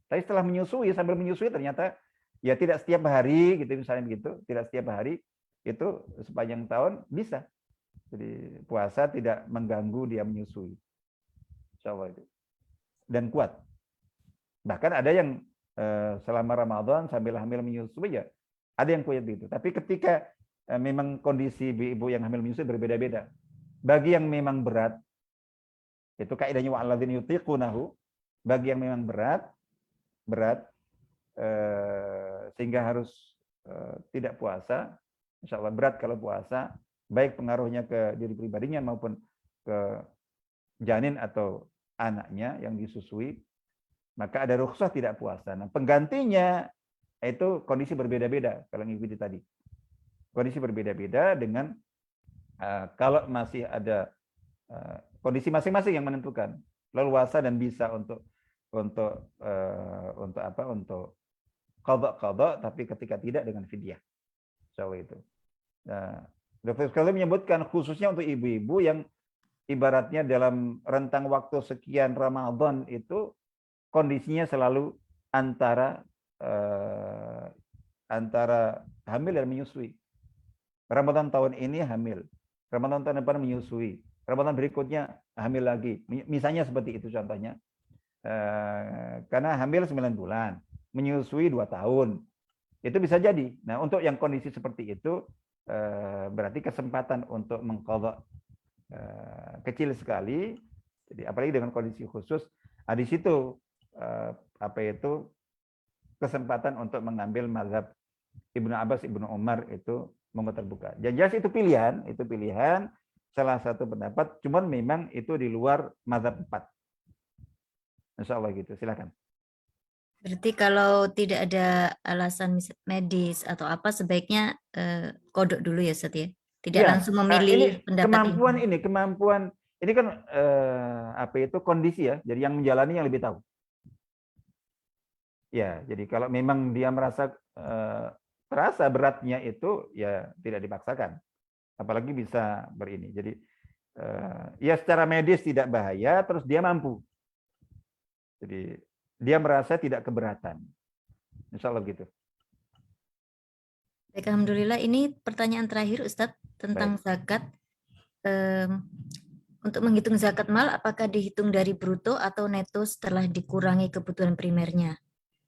Tapi setelah menyusui, sambil menyusui ternyata ya tidak setiap hari gitu misalnya begitu, tidak setiap hari, itu sepanjang tahun bisa. Jadi puasa tidak mengganggu dia menyusui. Insya Allah itu. Dan kuat. Bahkan ada yang selama Ramadan sambil hamil menyusui ya, ada yang kuat gitu. Tapi ketika memang kondisi ibu yang hamil menyusui berbeda-beda. Bagi yang memang berat, itu kaidahnya wa'alladzina yutiqunahu, bagi yang memang berat sehingga harus tidak puasa, insya Allah berat kalau puasa, baik pengaruhnya ke diri pribadinya maupun ke janin atau anaknya yang disusui, maka ada rukhsah tidak puasa. Nah, penggantinya itu kondisi berbeda-beda kalau ngikuti tadi. Kondisi berbeda-beda dengan kalau masih ada kondisi masing-masing yang menentukan leluasa dan bisa untuk qadha, tapi ketika tidak dengan fidyah. Insyaallah itu. Nah, Dr. sekali menyebutkan khususnya untuk ibu-ibu yang ibaratnya dalam rentang waktu sekian Ramadan itu kondisinya selalu antara hamil dan menyusui. Ramadan tahun ini hamil, Ramadan tahun depan menyusui, Ramadan berikutnya hamil lagi. Misalnya seperti itu contohnya. Karena hamil 9 bulan, menyusui 2 tahun. Itu bisa jadi. Nah, untuk yang kondisi seperti itu berarti kesempatan untuk mengqadha kecil sekali. Jadi apalagi dengan kondisi khusus, di situ kesempatan untuk mengambil mazhab Ibnu Abbas, Ibnu Umar itu monggo terbuka. Jelas itu pilihan salah satu pendapat, cuman memang itu di luar mazhab 4. Insya Allah gitu, silakan. Berarti kalau tidak ada alasan medis atau apa, sebaiknya kodok dulu ya, Ustaz ya? Tidak Ya, langsung memilih ini pendapat kemampuan ini kan kondisi ya. Jadi yang menjalani yang lebih tahu. Ya, jadi kalau memang dia merasa terasa beratnya itu ya tidak dipaksakan. Apalagi bisa berini. Jadi ya secara medis tidak bahaya, terus dia mampu. Jadi dia merasa tidak keberatan. Insya Allah gitu. Baik, alhamdulillah. Ini pertanyaan terakhir Ustadz tentang zakat. Untuk menghitung zakat mal, apakah dihitung dari bruto atau neto setelah dikurangi kebutuhan primernya?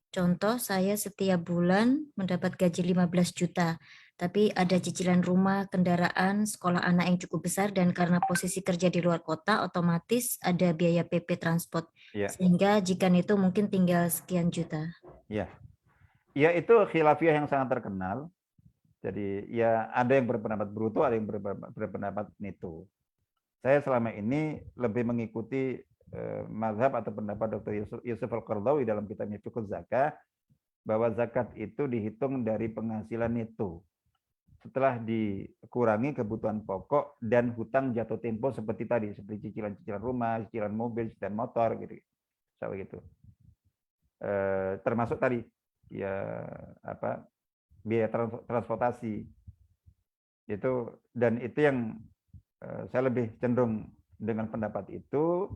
Contoh, saya setiap bulan mendapat gaji 15 juta, tapi ada cicilan rumah, kendaraan, sekolah anak yang cukup besar, dan karena posisi kerja di luar kota, otomatis ada biaya PP transport. Ya. Sehingga jika neto mungkin tinggal sekian juta. Ya, ya itu khilafiyah yang sangat terkenal. Jadi ya ada yang berpendapat bruto, ada yang berpendapat neto. Saya selama ini lebih mengikuti mazhab atau pendapat Dr. Yusuf Al-Qardawi dalam kitabnya Fiqh Zakah, bahwa zakat itu dihitung dari penghasilan neto setelah dikurangi kebutuhan pokok dan hutang jatuh tempo seperti tadi, seperti cicilan rumah, cicilan mobil, cicilan motor gitu. Gitu. Termasuk tadi ya biaya transportasi itu, dan itu yang saya lebih cenderung dengan pendapat itu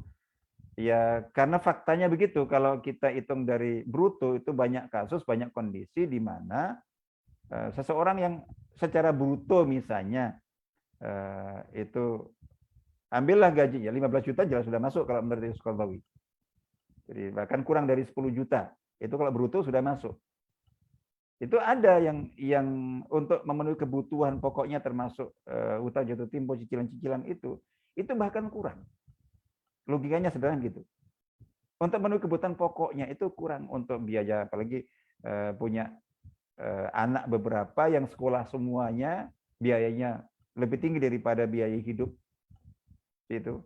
ya, karena faktanya begitu. Kalau kita hitung dari bruto itu banyak kasus, banyak kondisi di mana seseorang yang secara bruto misalnya itu ambillah gajinya 15 juta jelas sudah masuk kalau menurut Yusuf Qardawi. Jadi bahkan kurang dari 10 juta itu kalau bruto sudah masuk. Itu ada yang untuk memenuhi kebutuhan pokoknya termasuk hutang jatuh tempo, cicilan-cicilan itu bahkan kurang. Logikanya sederhana gitu. Untuk memenuhi kebutuhan pokoknya itu kurang, untuk biaya, apalagi punya anak beberapa yang sekolah semuanya biayanya lebih tinggi daripada biaya hidup itu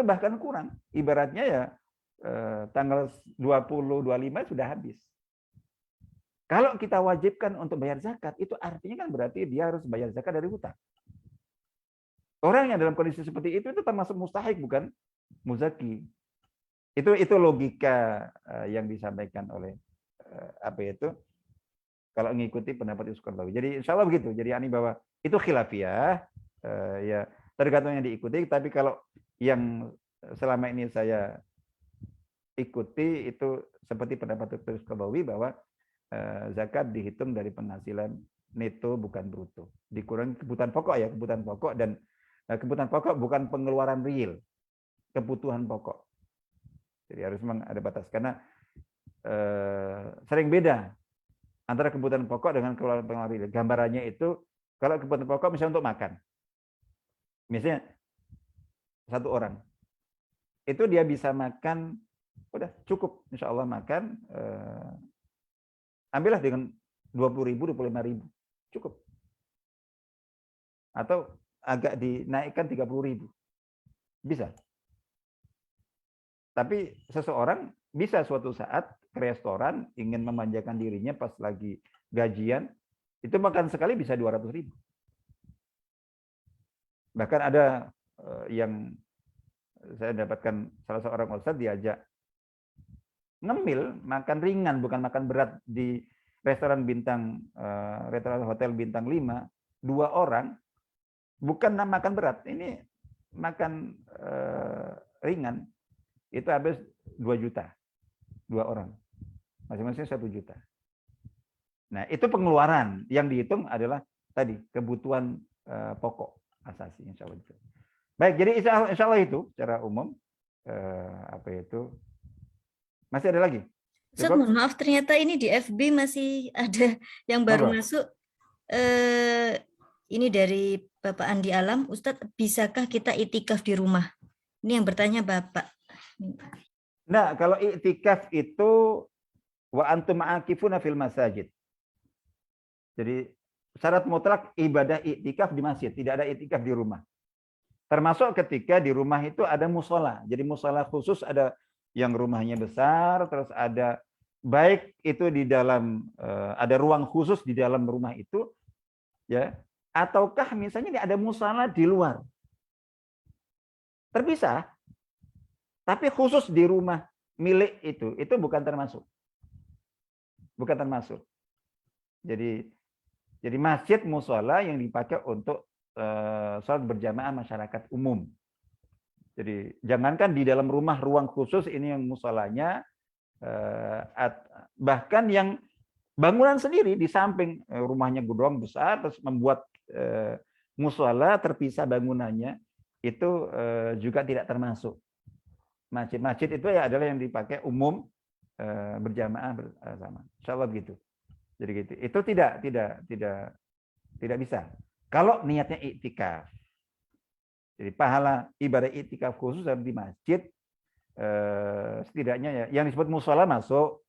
bahkan kurang. Ibaratnya ya tanggal 20 25 sudah habis. Kalau kita wajibkan untuk bayar zakat, itu artinya kan berarti dia harus bayar zakat dari hutang. Orang yang dalam kondisi seperti itu termasuk mustahik, bukan muzaki. Itu logika yang disampaikan oleh kalau mengikuti pendapat Yusuf Qardawi. Jadi insya Allah begitu. Jadi ini bahwa itu khilafiyah, ya tergantung yang diikuti. Tapi kalau yang selama ini saya ikuti itu seperti pendapat Dr. Qabawi bahwa zakat dihitung dari penghasilan neto bukan bruto. Dikurangi kebutuhan pokok ya, kebutuhan pokok, dan kebutuhan pokok bukan pengeluaran real, kebutuhan pokok. Jadi harus memang ada batas karena sering beda antara kebutuhan pokok dengan pengeluaran real. Gambarannya itu kalau kebutuhan pokok misalnya untuk makan. Misalnya satu orang itu dia bisa makan udah cukup, insya Allah makan, ambillah dengan 20.000, 25.000, cukup. Atau agak dinaikkan 30.000, bisa. Tapi seseorang bisa suatu saat ke restoran ingin memanjakan dirinya pas lagi gajian, itu makan sekali bisa 200.000. Bahkan ada yang saya dapatkan salah seorang ustadz diajak ngemil, makan ringan bukan makan berat di restoran restoran hotel bintang 5, 2 orang, bukan makan berat, ini makan ringan, itu habis 2 juta, 2 orang, masing-masing 1 juta. Nah itu pengeluaran yang dihitung adalah tadi kebutuhan pokok asasi, insya Allah itu. Baik, jadi insya Allah itu secara umum masih ada lagi. Ustaz, mohon maaf, ternyata ini di FB masih ada yang baru masuk. Ini dari Bapak Andi Alam. Ustadz, bisakah kita itikaf di rumah? Ini yang bertanya Bapak. Nah, kalau iktikaf itu wa antum ma'akifuna fil masajid. Jadi syarat mutlak ibadah iktikaf di masjid, tidak ada iktikaf di rumah. Termasuk ketika di rumah itu ada musola. Jadi musola khusus, ada yang rumahnya besar, terus ada baik itu di dalam ada ruang khusus di dalam rumah itu, ya, ataukah misalnya ini ada musola di luar, terpisah, tapi khusus di rumah milik itu bukan termasuk, bukan termasuk. Jadi masjid musola yang dipakai untuk sholat berjamaah masyarakat umum. Jadi jangankan di dalam rumah ruang khusus ini yang musolanya, bahkan yang bangunan sendiri di samping rumahnya gedung besar terus membuat musola terpisah bangunannya, itu juga tidak termasuk. Masjid-masjid itu ya adalah yang dipakai umum berjamaah bersama. Insyaallah begitu. Jadi gitu. Itu tidak bisa. Kalau niatnya iktikaf. Jadi pahala ibadah iktikaf khusus di masjid, setidaknya ya, yang disebut musola masuk,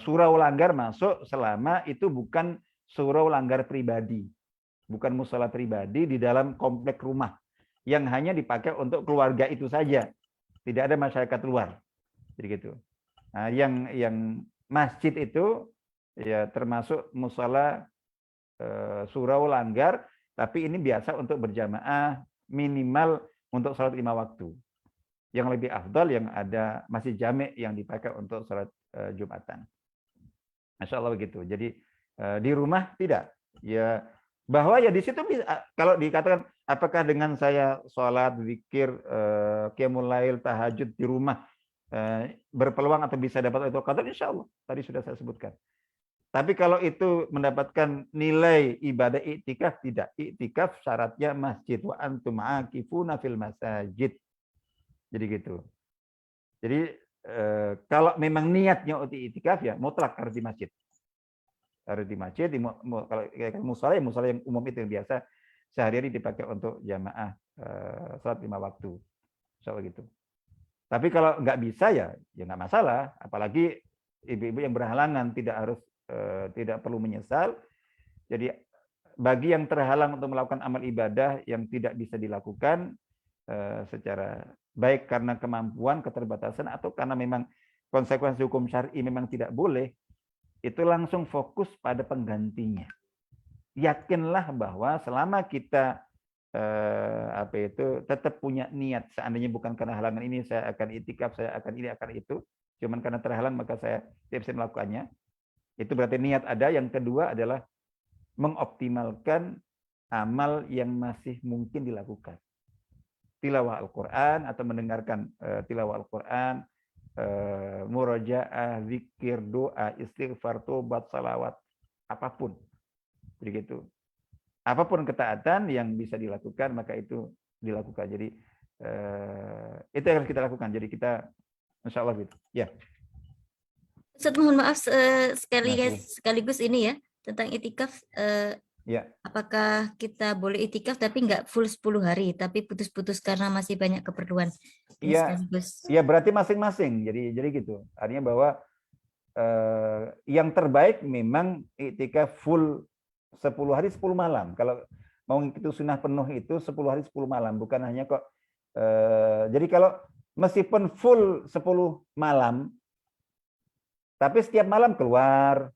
surau langgar masuk selama itu bukan surau langgar pribadi, bukan musola pribadi di dalam komplek rumah yang hanya dipakai untuk keluarga itu saja, tidak ada masyarakat luar. Jadi gitu. Nah, yang masjid itu ya termasuk musola surau langgar, tapi ini biasa untuk berjamaah minimal untuk sholat 5 waktu. Yang lebih afdal yang ada masjid jami' yang dipakai untuk sholat Jumatan. Masya Allah begitu. Jadi di rumah tidak. Ya bahwa ya di situ bisa, kalau dikatakan apakah dengan saya sholat, zikir, qiyamul lail, tahajud di rumah berpeluang atau bisa dapat itu qadar, insya Allah. Tadi sudah saya sebutkan. Tapi kalau itu mendapatkan nilai ibadah iktikaf, tidak. Iktikaf syaratnya masjid. Wa antum aakifuna fil masajid. Jadi gitu. Jadi kalau memang niatnya untuk iktikaf ya mutlak harus di masjid. Harus di masjid. Kalau musola ya musola yang umum itu yang biasa sehari-hari dipakai untuk jamaah sholat 5 waktu. Soal gitu. Tapi kalau nggak bisa ya nggak masalah. Apalagi ibu-ibu yang berhalangan tidak perlu menyesal. Jadi bagi yang terhalang untuk melakukan amal ibadah yang tidak bisa dilakukan secara baik karena kemampuan, keterbatasan, atau karena memang konsekuensi hukum syar'i memang tidak boleh, itu langsung fokus pada penggantinya. Yakinlah bahwa selama kita tetap punya niat, seandainya bukan karena halangan ini saya akan itikaf, saya akan ini, akan itu, cuman karena terhalang maka saya tidak bisa melakukannya. Itu berarti niat ada. Yang kedua adalah mengoptimalkan amal yang masih mungkin dilakukan. Tilawah Al-Quran atau mendengarkan tilawah Al-Quran, murojaah, zikir, doa, istighfar, tobat, salawat, apapun. Jadi gitu. Apapun ketaatan yang bisa dilakukan, maka itu dilakukan. Jadi itu yang harus kita lakukan. Jadi kita, insya Allah gitu. Ya. Ustaz, mohon maaf Masih. sekaligus ini ya tentang itikaf. Ya. Apakah kita boleh itikaf tapi nggak full 10 hari, tapi putus-putus karena masih banyak keperluan? Iya. Ya berarti masing-masing. Jadi gitu. Artinya bahwa yang terbaik memang itikaf full 10 hari 10 malam. Kalau mau itu sunnah penuh itu 10 hari 10 malam, bukan hanya kok jadi kalau meskipun full 10 malam tapi setiap malam keluar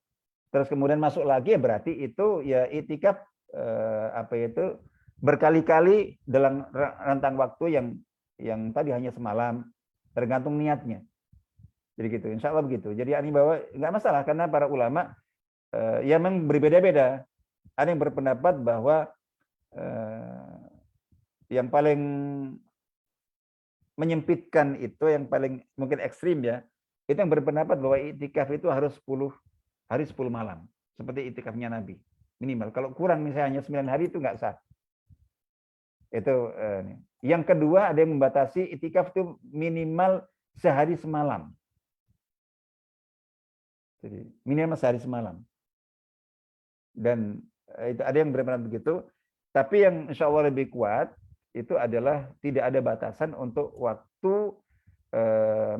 terus kemudian masuk lagi, ya berarti itu ya itikaf berkali-kali dalam rentang waktu yang tadi hanya semalam, tergantung niatnya. Jadi gitu, insya Allah begitu. Jadi ini bahwa nggak masalah karena para ulama ya memang berbeda-beda. Ada yang berpendapat bahwa yang paling menyempitkan itu, yang paling mungkin ekstrim ya, itu yang berpendapat bahwa itikaf itu harus 10 hari 10 malam. Seperti itikafnya Nabi. Minimal. Kalau kurang misalnya 9 hari itu nggak sah. Itu yang kedua, ada yang membatasi itikaf itu minimal sehari semalam. Jadi minimal sehari semalam. Dan itu ada yang berpendapat begitu. Tapi yang insya Allah lebih kuat itu adalah tidak ada batasan untuk waktu,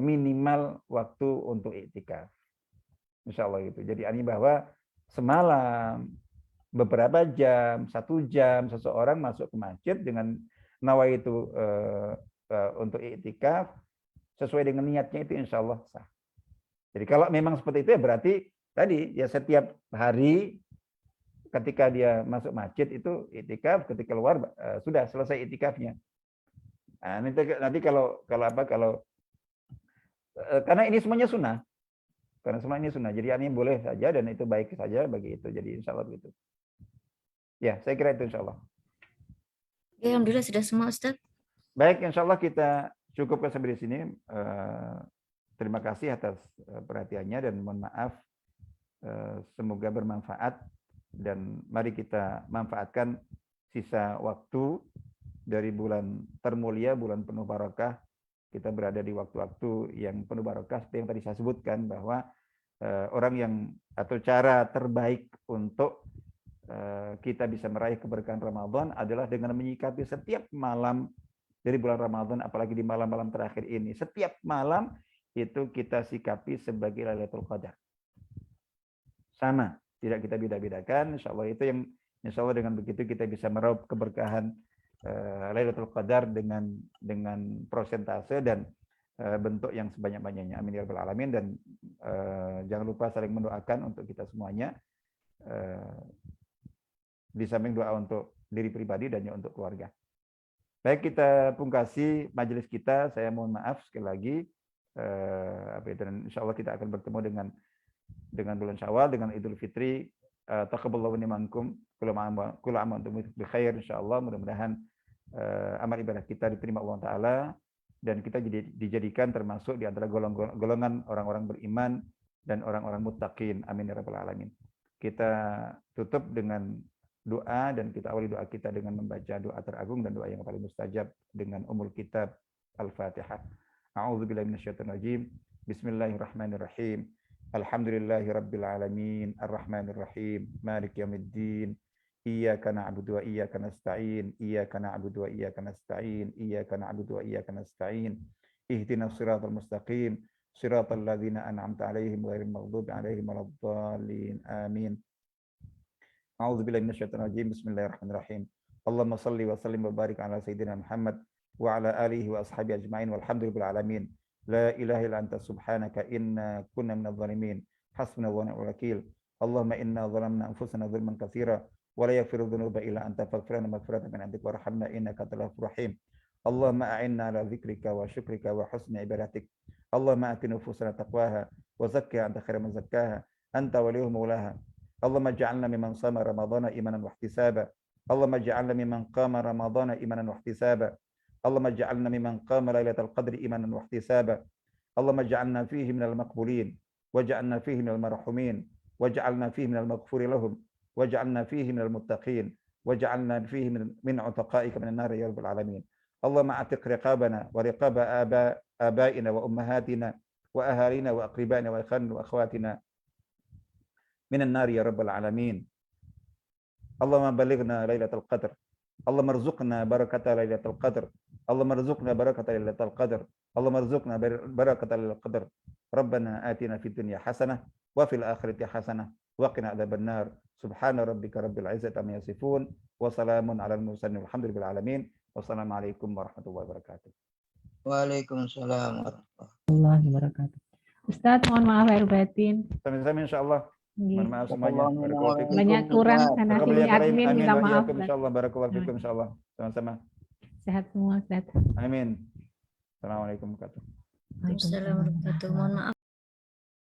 minimal waktu untuk iktikaf. Insya Allah gitu. Jadi ini bahwa semalam, beberapa jam, 1 jam seseorang masuk ke masjid dengan nawaitu untuk iktikaf sesuai dengan niatnya, itu insya Allah sah. Jadi kalau memang seperti itu ya berarti tadi ya setiap hari ketika dia masuk masjid itu iktikaf, ketika keluar sudah selesai iktikafnya. Nah, nanti kalau karena ini semuanya sunnah. Karena semua ini sunnah. Jadi ini boleh saja dan itu baik saja bagi itu. Jadi insya Allah begitu. Ya, saya kira itu insya Allah. Alhamdulillah sudah semua, Ustaz. Baik, insya Allah kita cukupkan sampai di sini. Terima kasih atas perhatiannya dan mohon maaf. Semoga bermanfaat dan mari kita manfaatkan sisa waktu dari bulan termulia, bulan penuh barakah. Kita berada di waktu-waktu yang penuh barakah seperti yang tadi saya sebutkan, bahwa orang yang atau cara terbaik untuk kita bisa meraih keberkahan Ramadan adalah dengan menyikapi setiap malam dari bulan Ramadan, apalagi di malam-malam terakhir ini. Setiap malam itu kita sikapi sebagai Lailatul Qadar. Sama, tidak kita beda-bedakan. Insya Allah itu yang insya Allah dengan begitu kita bisa meraup keberkahan Lailatul Qadar dengan prosentase dan bentuk yang sebanyak-banyaknya. Amin ya rabbal alamin. Dan jangan lupa saling mendoakan untuk kita semuanya. Di samping doa untuk diri pribadi dan untuk keluarga. Baik, kita pungkasi majelis kita. Saya mohon maaf sekali lagi. Dan insya Allah kita akan bertemu dengan bulan Syawal, dengan Idul Fitri. Taqabbalallahu minkum kullu aam antum bi khair, insyaallah. Mudah-mudahan amal ibadah kita diterima Allah Taala dan kita dijadikan termasuk di antara golongan orang-orang beriman dan orang-orang muttaqin. Amin ya rabbal alamin. Kita tutup dengan doa dan kita awali doa kita dengan membaca doa teragung dan doa yang paling mustajab dengan Ummul Kitab Al-Fatihah. A'udzubillahi minasyaitonir rajim. Bismillahirrahmanirrahim. Alhamdulillahirabbil alamin, arrahmanir rahim, maliki yaumiddin. Iyyaka na'budu wa iyyaka nasta'in. Iyyaka na'budu wa iyyaka nasta'in. Iyyaka na'budu wa iyyaka nasta'in. Ihdinas siratal mustaqim. Siratal ladzina an'amta 'alaihim ghairil maghdubi 'alaihim waladdallin. Amin. A'udzubillahi minasyaitonir rajim. Bismillahirrahmanirrahim. Allahumma shalli wa sallim wa barik ala sayyidina Muhammad wa ala alihi wa ashabihi ajma'in walhamdulillahil alamin. La ilaha illa anta subhanaka inna kunna minadh dhalimin. Hasbunallahu wa ni'mal wakeel. Allahumma inna zalamna anfusana zulman katsira wa la yaghfiru dhunuba illa anta faghfir lana maghfiratan min 'indika warhamna innaka antal ghafurur rahim. Allahumma a'inna ala dzikrika wa syukrika wa husni ibadatik. Allahumma ati nufusana taqwaha wa zakkiha anta khairu man zakkaha anta waliyuha maulaha. Allahumma ij'alna mimman shama ramadhana imanan wa ihtisaba. Allahumma ij'alna mimman qama ramadhana imanan wa ihtisaba. Allahumma ij'alna mimman qama lailatal qadri imanan wa ihtisaba. Allahumma ja'alna fihi minal maqbulin waj'alna fihi minal marhumin waj'alna fihi minal maghfuri lahum waj'alna fihi minal muttaqin waj'alna fihi min utaqaika minan nar ya rabbal alamin. Allahumma atiq riqabana wa riqaba abaina wa ummahatina wa ahalina wa aqribana wa ikhwanina wa akhwatina minan nar ya rabbal alamin. Allahumma balighna lailatul qadr. Allahumma arzuqna barakata lailatul qadr. Allahumma arzuqna barakata lailatul qadr. Allahumma arzuqna barakata lailatul qadr. Rabbana atina fid dunya hasanah wa fil akhirati hasanah wa qina adzaban nar. Subhana rabbika rabbil izzati amma yasifun wa salamun alal mursalin walhamdulillahi alamin. Wassalamualaikum warahmatullahi wabarakatuh. Waalaikumsalam warahmatullahi wabarakatuh. Ustadz, mohon maaf lahir batin. Sama-sama insyaallah. Mohon maaf semuanya. Barakallahu fikum. Banyak kurang karena sini admin minta maaf. Insyaallah barakallahu fikum insyaallah. Sama-sama. Sehat semua, Ustadz. Amin. Assalamualaikum warahmatullahi wabarakatuh. Waalaikumsalam warahmatullahi wabarakatuh. Mohon maaf.